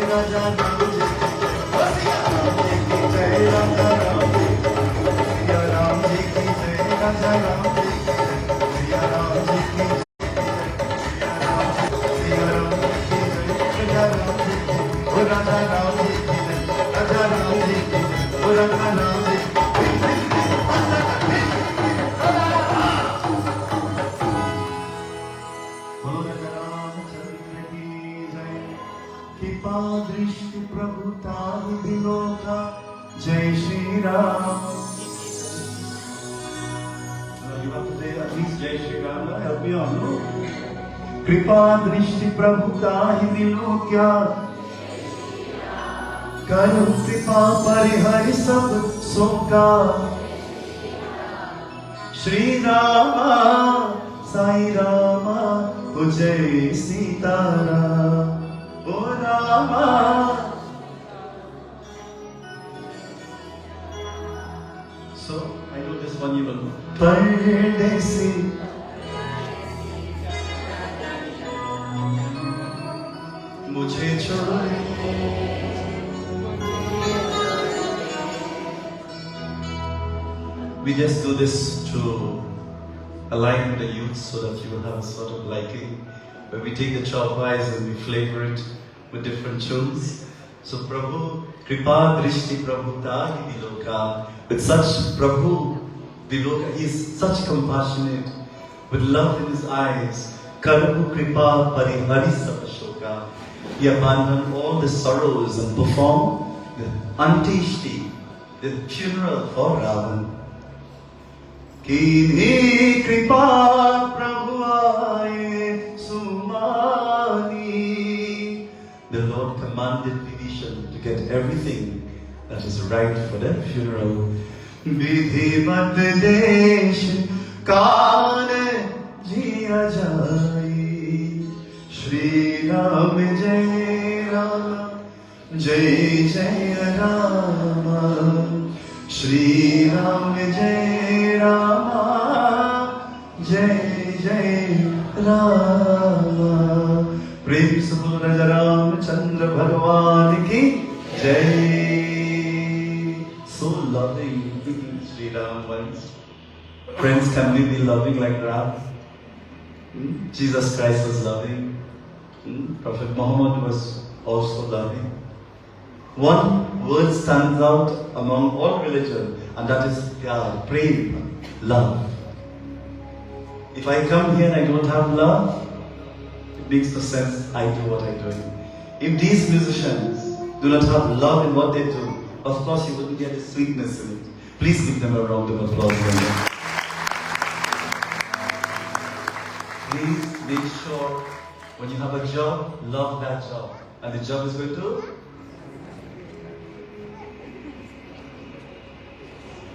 Raja Ram Ji ki jai, Raja Ram Ji ki jai, Ram Ji ki jai, Raja Ram Ji ki jai, Ram Ji ki jai, Raja Ram Ji ki jai, Raja Ram Ji ki jai, Raja Ram Ji ki कृपा दृष्टि प्रभुता विलोका जय Shri Ram. You have to say at least Jai Shri Ram. Help me on. No? कृपा दृष्टि प्रभुता विलोका करो कृपा परिहरि सब शोका. श्री रामा साई रामा जय Sitaram. O Rama. So I know this one you will know. Pardesi mujhe chhod. We just do this to align the youth so that you will have a sort of liking. Where we take the choppies and we flavor it with different tunes. So Prabhu, Kripa Drishti Prabhu Tahi Viloka. With such Prabhu Viloka, he is such compassionate, with love in his eyes. Karbu Kripa Parihari Sapashoka. He abandoned all the sorrows and performed the Antishti, the funeral for Ravan. Kini Kripa Prabhu Aaye Sumani. The Lord commanded Vibhishan to get everything that is right for their funeral. Vidhimat desh kaan jiya jai. Shri Ram Jai Ram Jai Jai Rama. Shri Ram Jai Rama Jai Jai Rama. प्रेम से बोलो राजा रामचंद्र भगवान की जय. So loving, Sri Ram once. Friends, can we be loving like Ram? Jesus Christ was loving. Prophet Muhammad was also loving. One word stands out among all religion, and that is God, prem, love. If I come here and I don't have love, makes no sense. I do what I do. If these musicians do not have love in what they do, of course you wouldn't get the sweetness in it. Please give them a round of applause. Please make sure when you have a job, love that job. And the job is going to?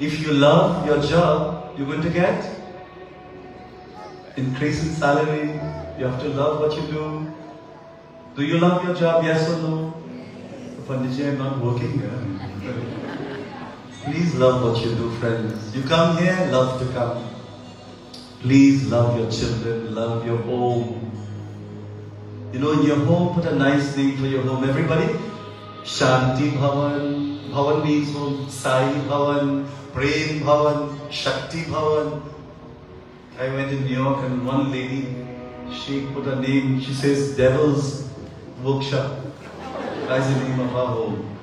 If you love your job, you're going to get increase in salary. You have to love what you do. Do you love your job, yes or no? Pandit ji, I'm not working here. Please love what you do, friends. You come here, love to come. Please love your children, love your home. You know, in your home, put a nice name for your home. Everybody, Shanti Bhavan. Bhavan means home. Sai Bhavan, Prem Bhavan, Shakti Bhavan. I went in New York and one lady, she put a name, she says Devil's Workshop. That's the name of our home.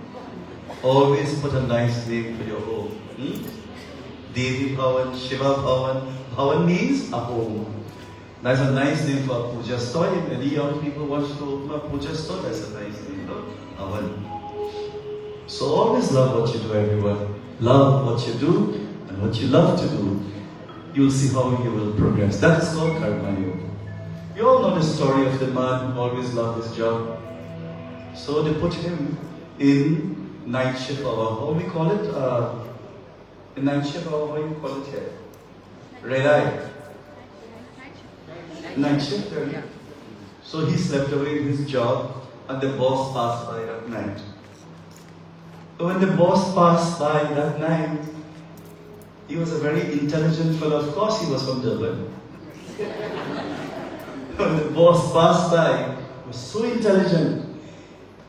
Always put a nice name for your home. Devi Bhavan, Shiva Bhavan. Bhavan means a home. That's a nice name for a puja store. If any young people want to open a puja store, that's a nice name, no? Bhavan. So always love what you do, everyone. Love what you do and what you love to do. You'll see how you will progress. That is called Karma Yoga. You all know the story of the man who always loved his job. So they put him in night shift hour. How we call it? In night shift hour, how you call it here? Red eye. Night shift. Yeah. So he slept away in his job and the boss passed by at night. So when the boss passed by that night, he was a very intelligent fellow. Of course he was from Durban. When the boss passed by, he was so intelligent.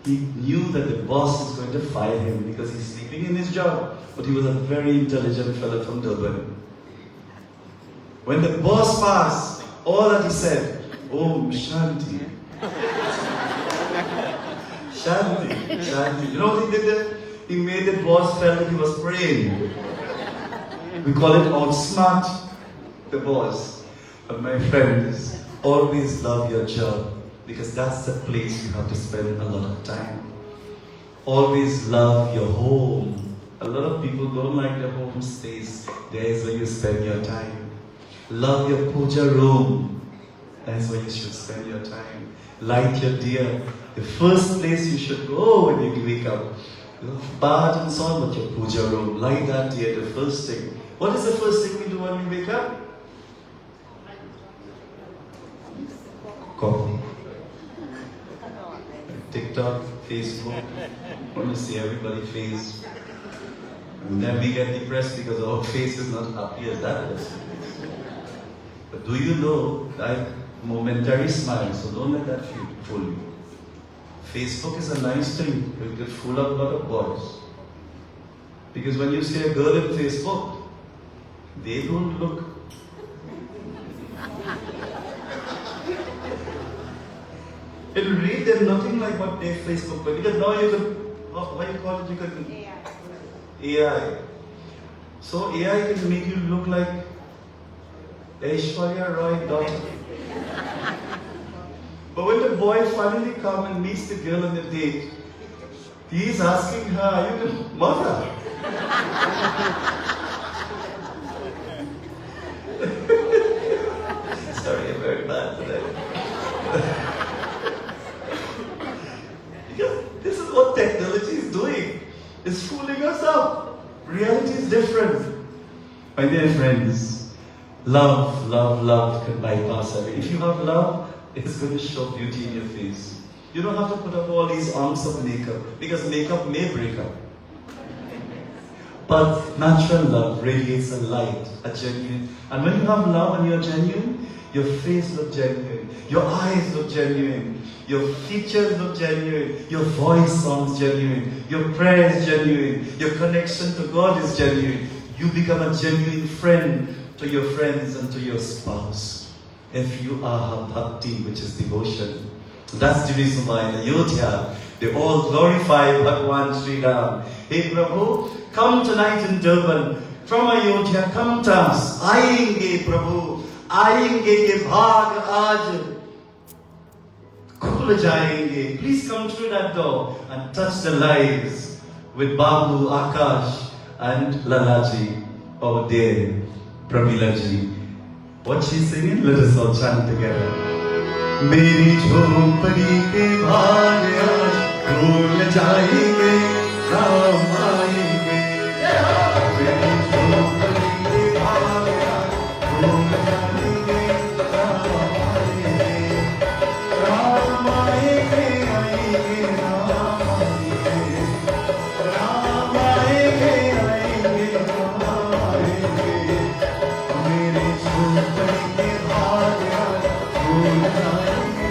He knew that the boss is going to fire him because he's sleeping in his job. But he was a very intelligent fellow from Durban. When the boss passed, all that he said, Om Shanti. Shanti, Shanti. You know what he did there? He made the boss feel that he was praying. We call it outsmart the boss. But my friends, always love your job because that's the place you have to spend a lot of time. Always love your home. A lot of people don't like their home stays. There is where you spend your time. Love your puja room. That's where you should spend your time. Light your diya. The first place you should go when you wake up. Bath and so on, but your puja room. Light that diya, the first thing. What is the first thing we do when we wake up? Coffee. TikTok, Facebook. Want to see everybody face. And then we get depressed because our face is not happy as that is. But do you know that momentary smile, so don't let that fool you. Facebook is a nice thing. You can fool up a lot of boys. Because when you see a girl in Facebook, they don't look. It'll read them nothing like what they Facebook, but because now you can, what you call it, you can AI. So AI can make you look like Aishwarya Roy daughter. But when the boy finally comes and meets the girl on the date, he's asking her, are you the mother? Sorry, I'm very bad today. Because this is what technology is doing. It's fooling us up. Reality is different. My dear friends, love can bypass everything. If you have love, it's going to show beauty in your face. You don't have to put up all these arms of makeup, because makeup may break up. But natural love radiates a light, a genuine. And when you have love and you're genuine, your face looks genuine, your eyes look genuine, your features look genuine, your voice sounds genuine, your prayer is genuine, your connection to God is genuine. You become a genuine friend to your friends and to your spouse. If you are bhakti, which is devotion. That's the reason why in Ayodhya, they all glorify Bhagwan Sri Ram. Hey Prabhu, come tonight in Durban. From Ayodhya, come to us. Aayenge Prabhu, aayenge ke bhaag aaj khul jayenge. Please come through that door and touch the lives with Babu, Akash and Lalaji, our dear Pramilaji. What she's singing, let us all chant together. मेरी झोपड़ी के भाग आज खुल जाएंगे, राम आएंगे। मेरी झोपड़ी के भाग आज खुल जाएंगे, राम आएंगे। राम आएंगे, आएंगे, राम आएंगे। राम आएंगे, आएंगे, राम आएंगे। मेरी झोपड़ी के भाग आज खुल जाएंगे।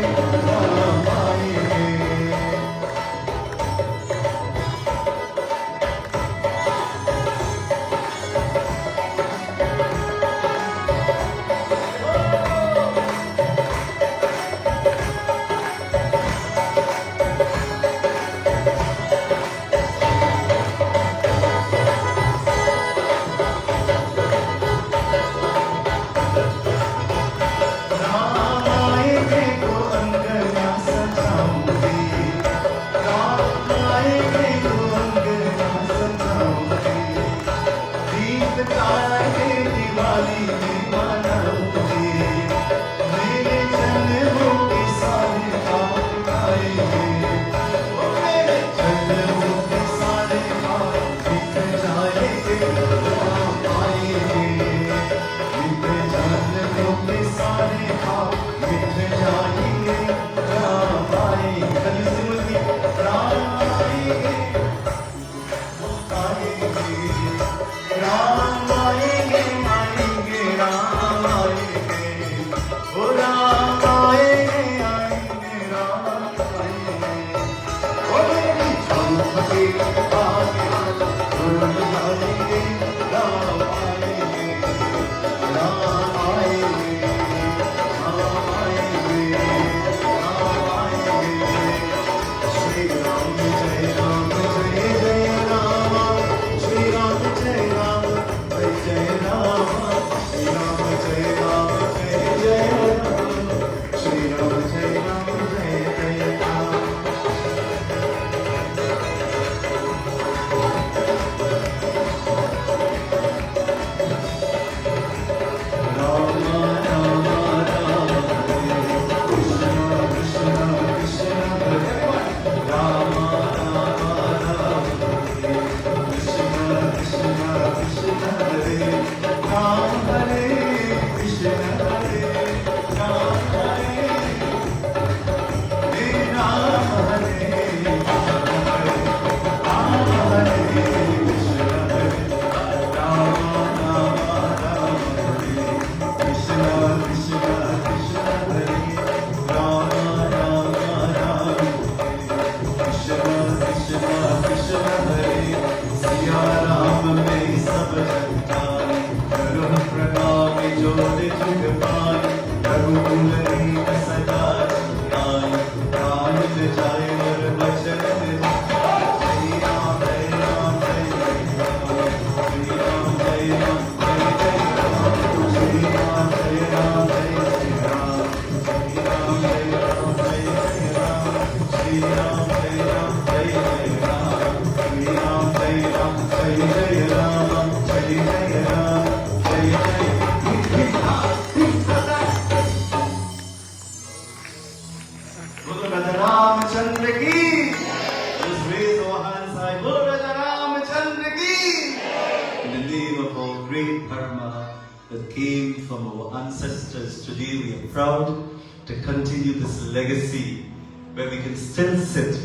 That came from our ancestors. Today we are proud to continue this legacy where we can still sit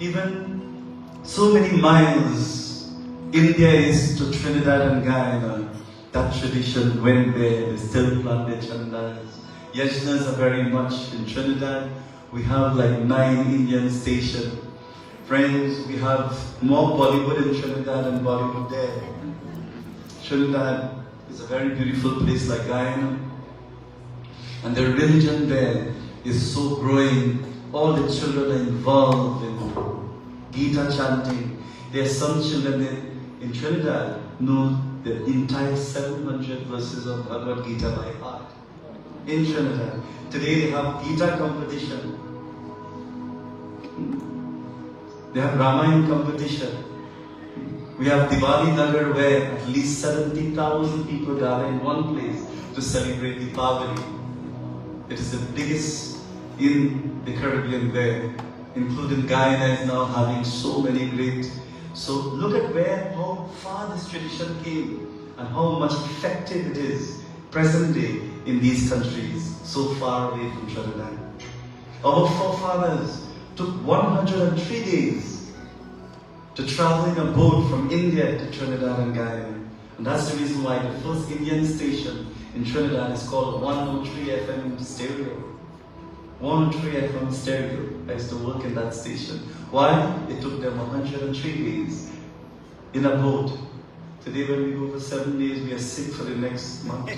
even so many miles. India is to Trinidad and Guyana. That tradition went there. They still plant their chandas. Yajnas are very much in Trinidad. We have like 9 Indian stations. Friends, we have more Bollywood in Trinidad than Bollywood there. Trinidad is a very beautiful place like Guyana. And the religion there is so growing. All the children are involved in Gita chanting. There are some children in Trinidad know the entire 700 verses of Bhagavad Gita by heart. In Trinidad. Today they have Gita competition. They have Ramayana competition. We have Diwali Nagar where at least 70,000 people gather in one place to celebrate Diwali. It is the biggest in the Caribbean there, including Guyana is now having so many great. So look at how far this tradition came and how much effective it is present day in these countries so far away from Trinidad. Our forefathers took 103 days to travel in a boat from India to Trinidad and Guyana. And that's the reason why the first Indian station in Trinidad is called 103 FM Stereo. 103 FM Stereo. I used to work in that station. Why? It took them 103 days in a boat. Today when we go for 7 days, we are sick for the next month.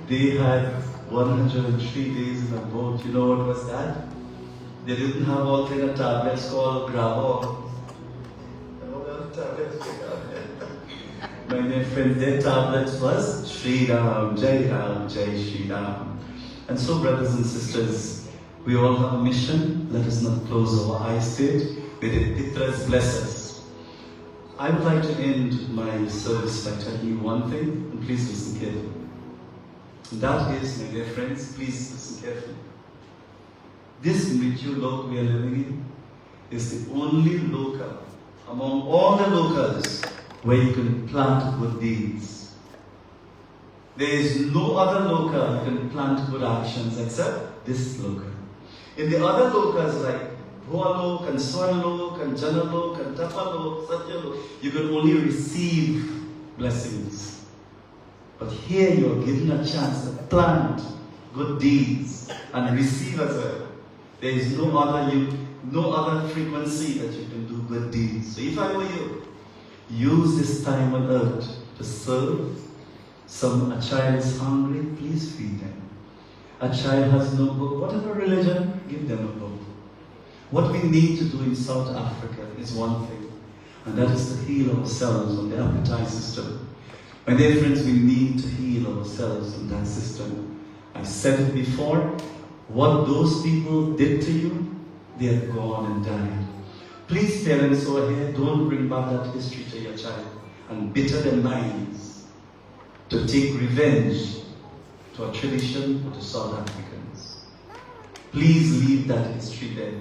They had 103 days in a boat. You know what was that? They didn't have all kind of tablets called Grabber. My dear friend, their tablets was Shri Ram, Jai Shri Ram. And so, brothers and sisters, we all have a mission. Let us not close our eyes to it. May the Pitras bless us. I would like to end my service by telling you one thing, and please listen carefully. And that is, my dear friends, please listen carefully. This Mrityu Lok we are living in is the only loka among all the lokas where you can plant good deeds. There is no other loka you can plant good actions except this loka. In the other lokas like Bhualok and Swarlok and Janalok and Tapalok, Satyalok, you can only receive blessings. But here you are given a chance to plant good deeds and receive as well. There is no other frequency that you can do good deeds. So if I were you, use this time on earth to serve. A child is hungry, please feed them. A child has no book, whatever religion, give them a book. What we need to do in South Africa is one thing, and that is to heal ourselves on the appetite system. My dear friends, we need to heal ourselves on that system. I said it before, what those people did to you, they are gone and died. Please, parents who are here, don't bring back that history to your child and bitter their minds to take revenge to a tradition or to South Africans. Please leave that history there.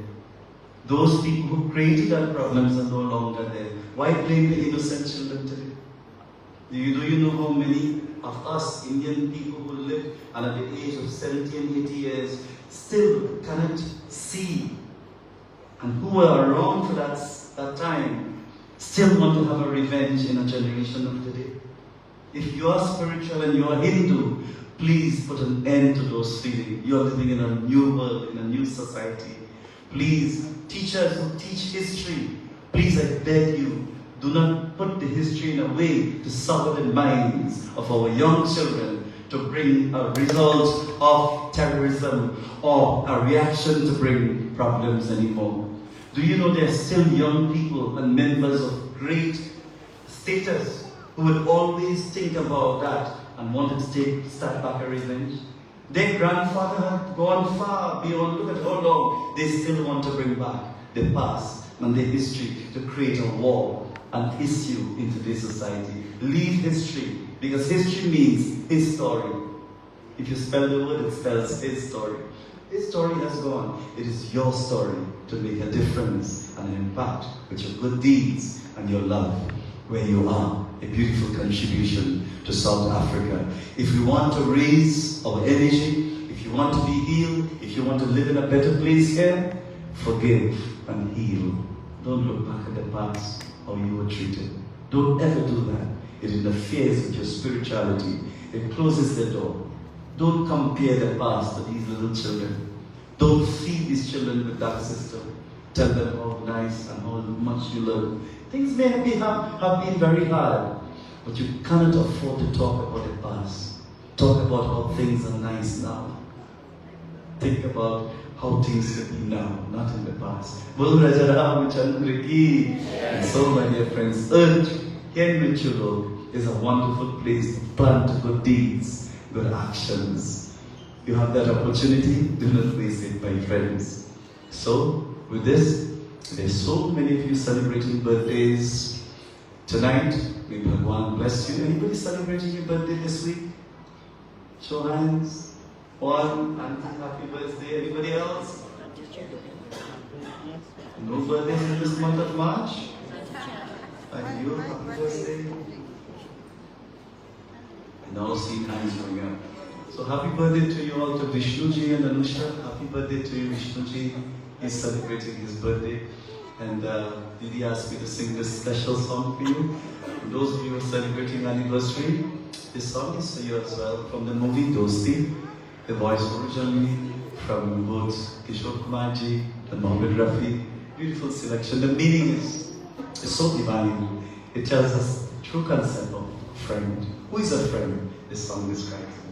Those people who created that problems are no longer there. Why blame the innocent children today? Do you know how many of us Indian people who live and at the age of 70 and 80 years still cannot see, and who were around for that time still want to have a revenge in a generation of today? If you are spiritual and you are Hindu, please put an end to those feelings. You are living in a new world, in a new society. Please, teachers who teach history, please, I beg you, do not put the history in a way to sour the minds of our young children to bring a result of terrorism or a reaction to bring problems anymore. Do you know there are still young people and members of great status who would always think about that and wanted to start back a revenge? Their grandfather had gone far beyond, look at how long they still want to bring back the past and the history to create a war and issue into this society. Leave history, because history means his story. If you spell the word, it spells his story. His story has gone. It is your story to make a difference and an impact with your good deeds and your love where you are. A beautiful contribution to South Africa. If we want to raise our energy, if you want to be healed, if you want to live in a better place here, forgive and heal. Don't look back at the past, how you were treated. Don't ever do that. It interferes with your spirituality. It closes the door. Don't compare the past to these little children. Don't feed these children with that system. Tell them how nice and how much you love. Things may have been very hard, but you cannot afford to talk about the past. Talk about how things are nice now. Think about how things could be now, not in the past. And so, my dear friends, Earth, here in Michulo, is a wonderful place to plant good deeds, good actions. You have that opportunity, do not waste it, my friends. So, with this, there's so many of you celebrating birthdays tonight. May Bhagwan bless you. Anybody celebrating your birthday this week? Show hands. One, auntie, happy birthday. Anybody else? No birthdays in this month of March? And you, happy birthday. And all see hands going up. So happy birthday to you all, to Vishnuji and Anusha. Happy birthday to you, Vishnuji. He's celebrating his birthday. And Didi asked me to sing this special song for you. And those of you who are celebrating anniversary, this song is for you as well. From the movie Dosti, the voice originally from both Kishore Kumarji and Mohammed Rafi. Beautiful selection. The meaning is so divine. It tells us the true concept of friend. Who is a friend? This song describes a friend.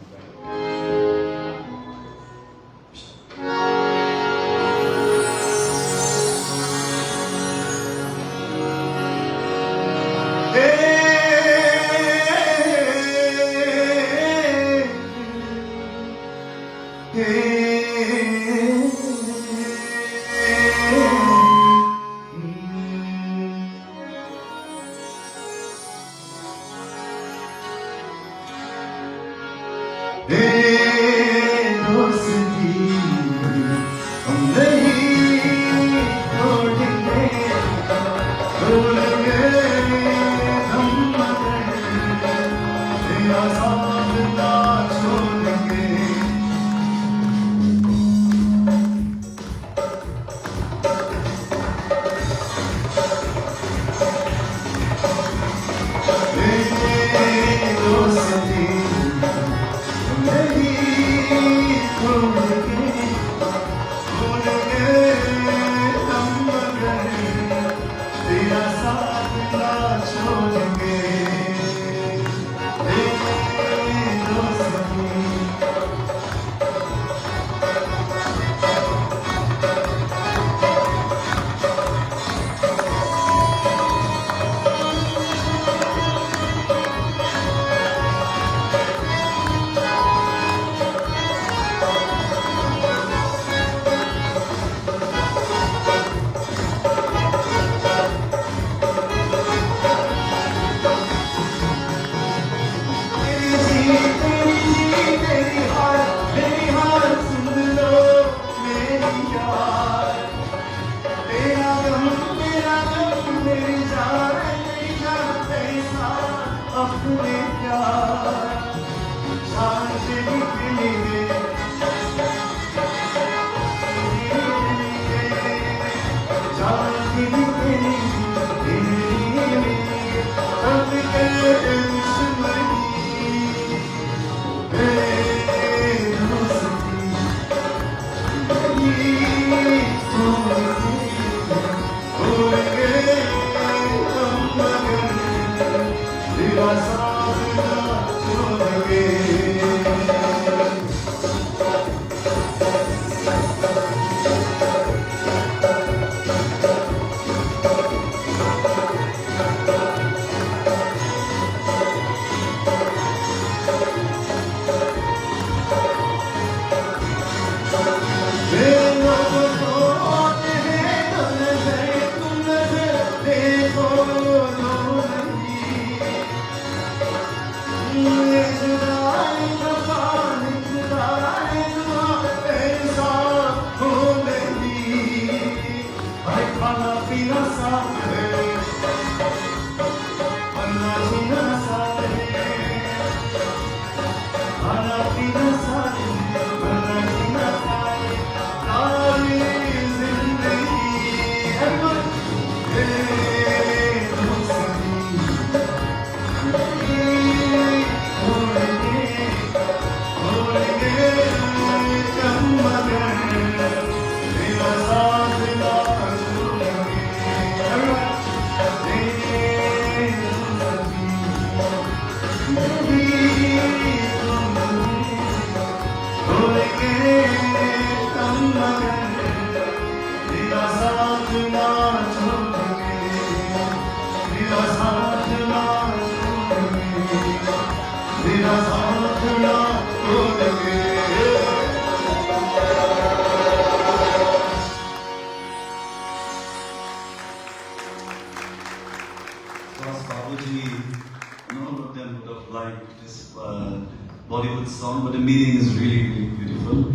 Bollywood song, but the meaning is really, really beautiful.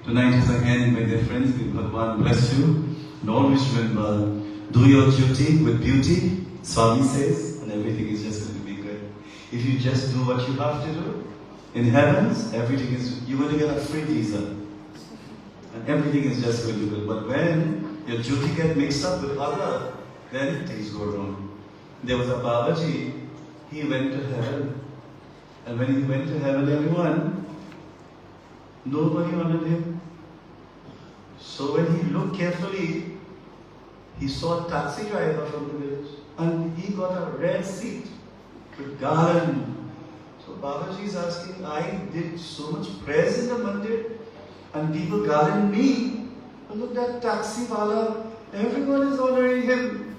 Tonight is again, my dear friends, may Bhagwan bless you. And always remember, do your duty with beauty, Swami says, and everything is just going to be good. If you just do what you have to do, in heavens, everything is, you're going to get a free visa. And everything is just going to be good. But when your duty gets mixed up with other, then things go wrong. There was a Babaji, he went to heaven. And when he went to heaven, everyone, nobody honored him. So when he looked carefully, he saw a taxi driver from the village. And he got a red seat with garland. So Babaji is asking, I did so much prayers in the mandir, and people garland me. And look, that taxi wala, everyone is honoring him.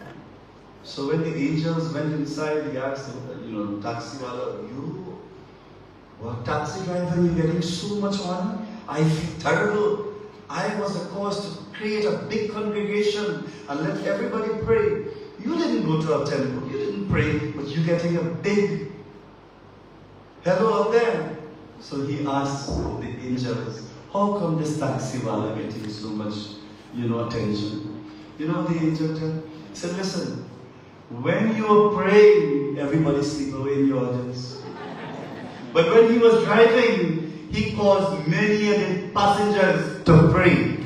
So when the angels went inside, he asked him, taxi wala, you? Well, taxi driver, you're getting so much honor. I feel terrible. I was the cause to create a big congregation and let everybody pray. You didn't go to a temple, you didn't pray, but you're getting a big hello up there. So he asked the angels, how come this taxi wala getting so much, attention? The angel said, listen, when you are praying, everybody sleep away in your audience. But when he was driving, he caused many of the passengers to pray.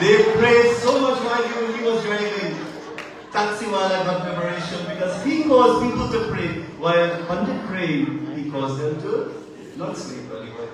They prayed so much while he was driving. Taxiwala got preparation because he caused people to pray. While Pundit prayed, he caused them to not sleep anymore.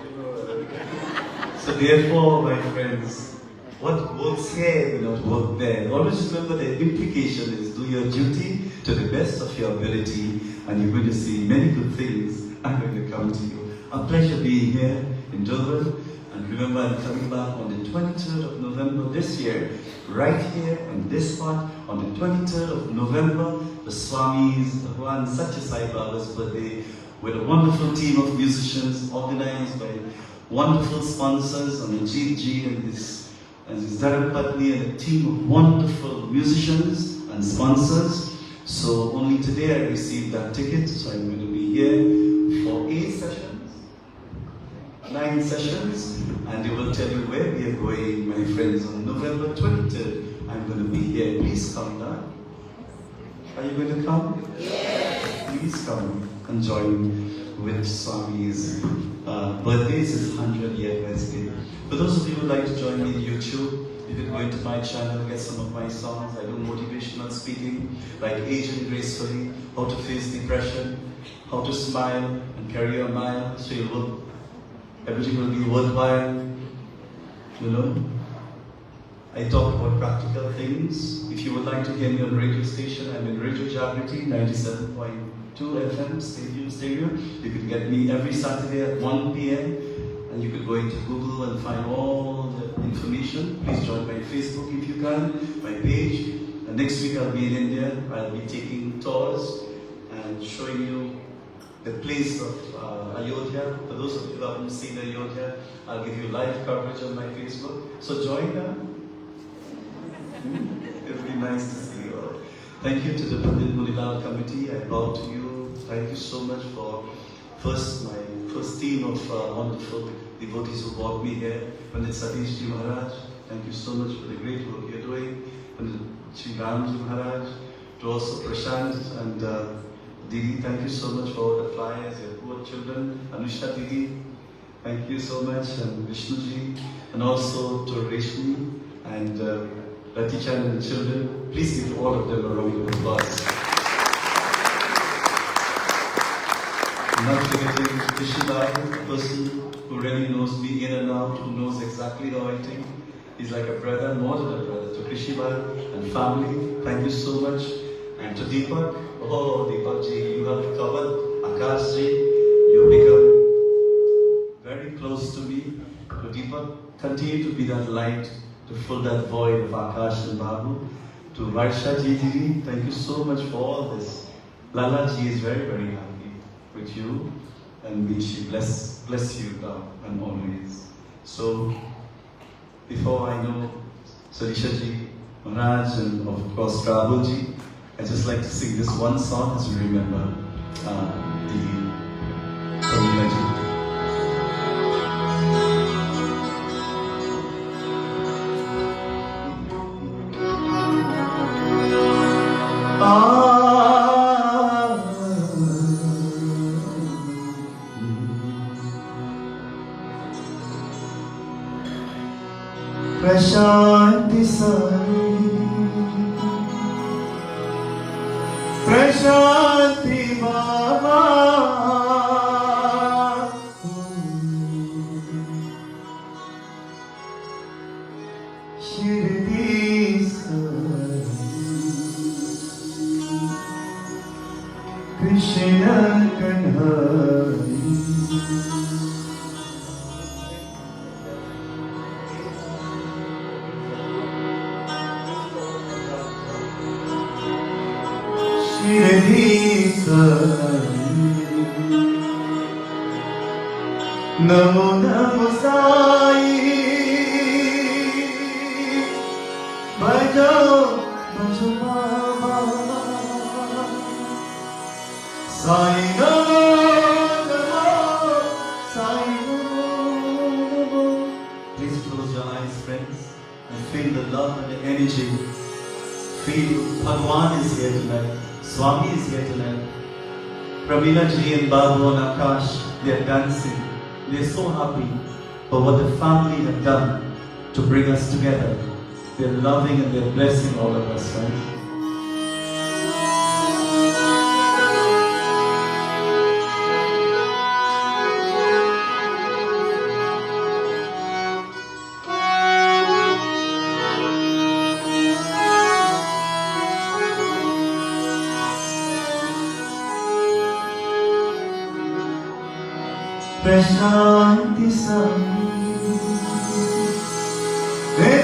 So therefore, my friends, what works here will not work there. Always remember the implication is do your duty to the best of your ability, and you're going to see many good things are going to come to you. A pleasure being here in Durban. And remember, I'm coming back on the 23rd of November this year, right here in this spot, on the 23rd of November, the Swami's Bhagwan Satya Sai Baba's birthday, with a wonderful team of musicians organized by wonderful sponsors, and Ajit Ji and his Dharam Patni, and a team of wonderful musicians and sponsors. So only today I received that ticket, so I'm going to be here for 9 sessions, and they will tell you where we are going, my friends. On November 23rd, I'm going to be here. Please come down. Are you going to come? Yes. Please come and join with Swami's birthday. It's his 100th birthday. For those of you who would like to join me on YouTube, you can go into my channel, get some of my songs. I do motivational speaking, like Aging Gracefully, how to face depression, how to smile and carry a mile, so everything will be worthwhile. I talk about practical things. If you would like to hear me on radio station, I'm in Radio Jagriti, 97.2 FM, stereo. You can get me every Saturday at 1 p.m. and you could go into Google and find all the information. Please join my Facebook if you can, my page. And next week I'll be in India. I'll be taking tours and showing you the place of Ayodhya. For those of you who haven't seen Ayodhya, I'll give you live coverage on my Facebook. So join them. It would be nice to see you all. Thank you to the Pundit Munelal committee. I bow to you. Thank you so much for my first team of wonderful devotees who brought me here. Pundit Satish Ji Maharaj, thank you so much for the great work you're doing. Pundit Shri Ram Ji Maharaj, to also Prashant and Didi, thank you so much for all the flyers, your poor children. Anusha Didi, thank you so much, and Vishnu Ji, and also to Reshmi and Ratichan and the children. Please give all of them a round of applause. Not forgetting Krishibai, the person who really knows me in and out, who knows exactly how I think. He's like a brother, more than a brother, to Krishibai and family. Thank you so much. And to Deepak, oh Deepak ji, you have covered Akash ji. You become very close to me. To Deepak, continue to be that light to fill that void of Akash and Babu. To Varsha ji, Didi, thank you so much for all this. Lala ji is very, very happy with you, and may she bless you now and always. So, before I know Sarisha ji, Maharaj, and of course Rahul ji, I just like to sing this one song as we remember the Pramila ji. Prashanti Sari, Prashanti Baba, Shirdi Sari, Krishna Kanhari. Namo Namo Sai, Bhajo Bhajo Baba, Sai Namo Namo, Sai Namo. Please close your eyes, friends, and feel the love and the energy. Feel Bhagwan is here tonight. Swami is here tonight. Pramila ji and Babu and Akash, they are dancing. They are so happy for what the family have done to bring us together. They are loving and they are blessing all of us, right? Prashanti Sami,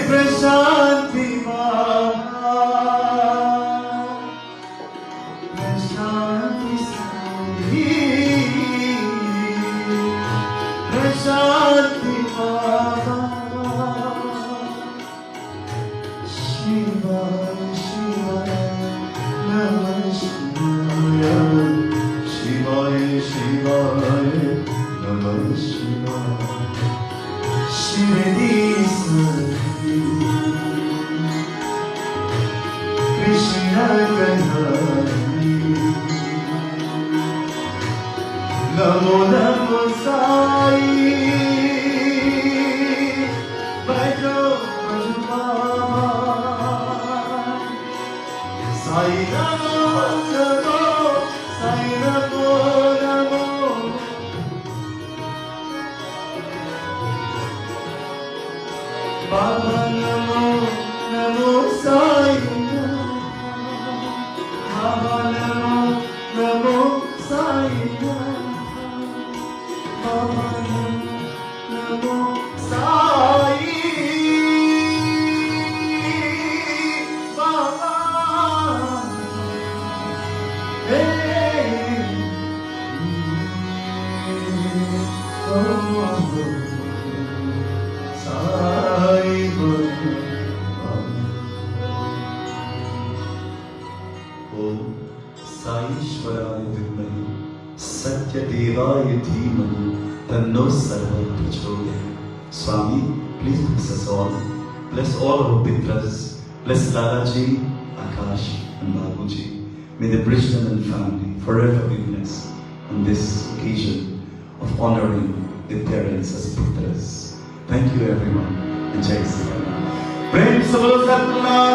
Prashanti Baba, Prashanti Sami, Prashanti Baba, Shiva Shiva, Namah Shivaya, Shivaya Shivaya. Namah Shivaya, Shirdi Sari, Krishna Kanhari. Namo Namo Sai, Bhajo Bhajo Baba, Sai Namo Namo, Sai Namo Namo. Baba Namo Namo Sai Baba Namo Namo Sai Baba Namo Satyadevaya Dhimani Tanno Sarva Prachodayat. Swami, please bless us all. Bless all our Pitras. Bless Lalaji, Akash and Babuji. May the Brishnandan family forever be blessed on this occasion of honoring their parents as Pitras. Thank you everyone and Jai Sri Ram. Prem se bolo Satnam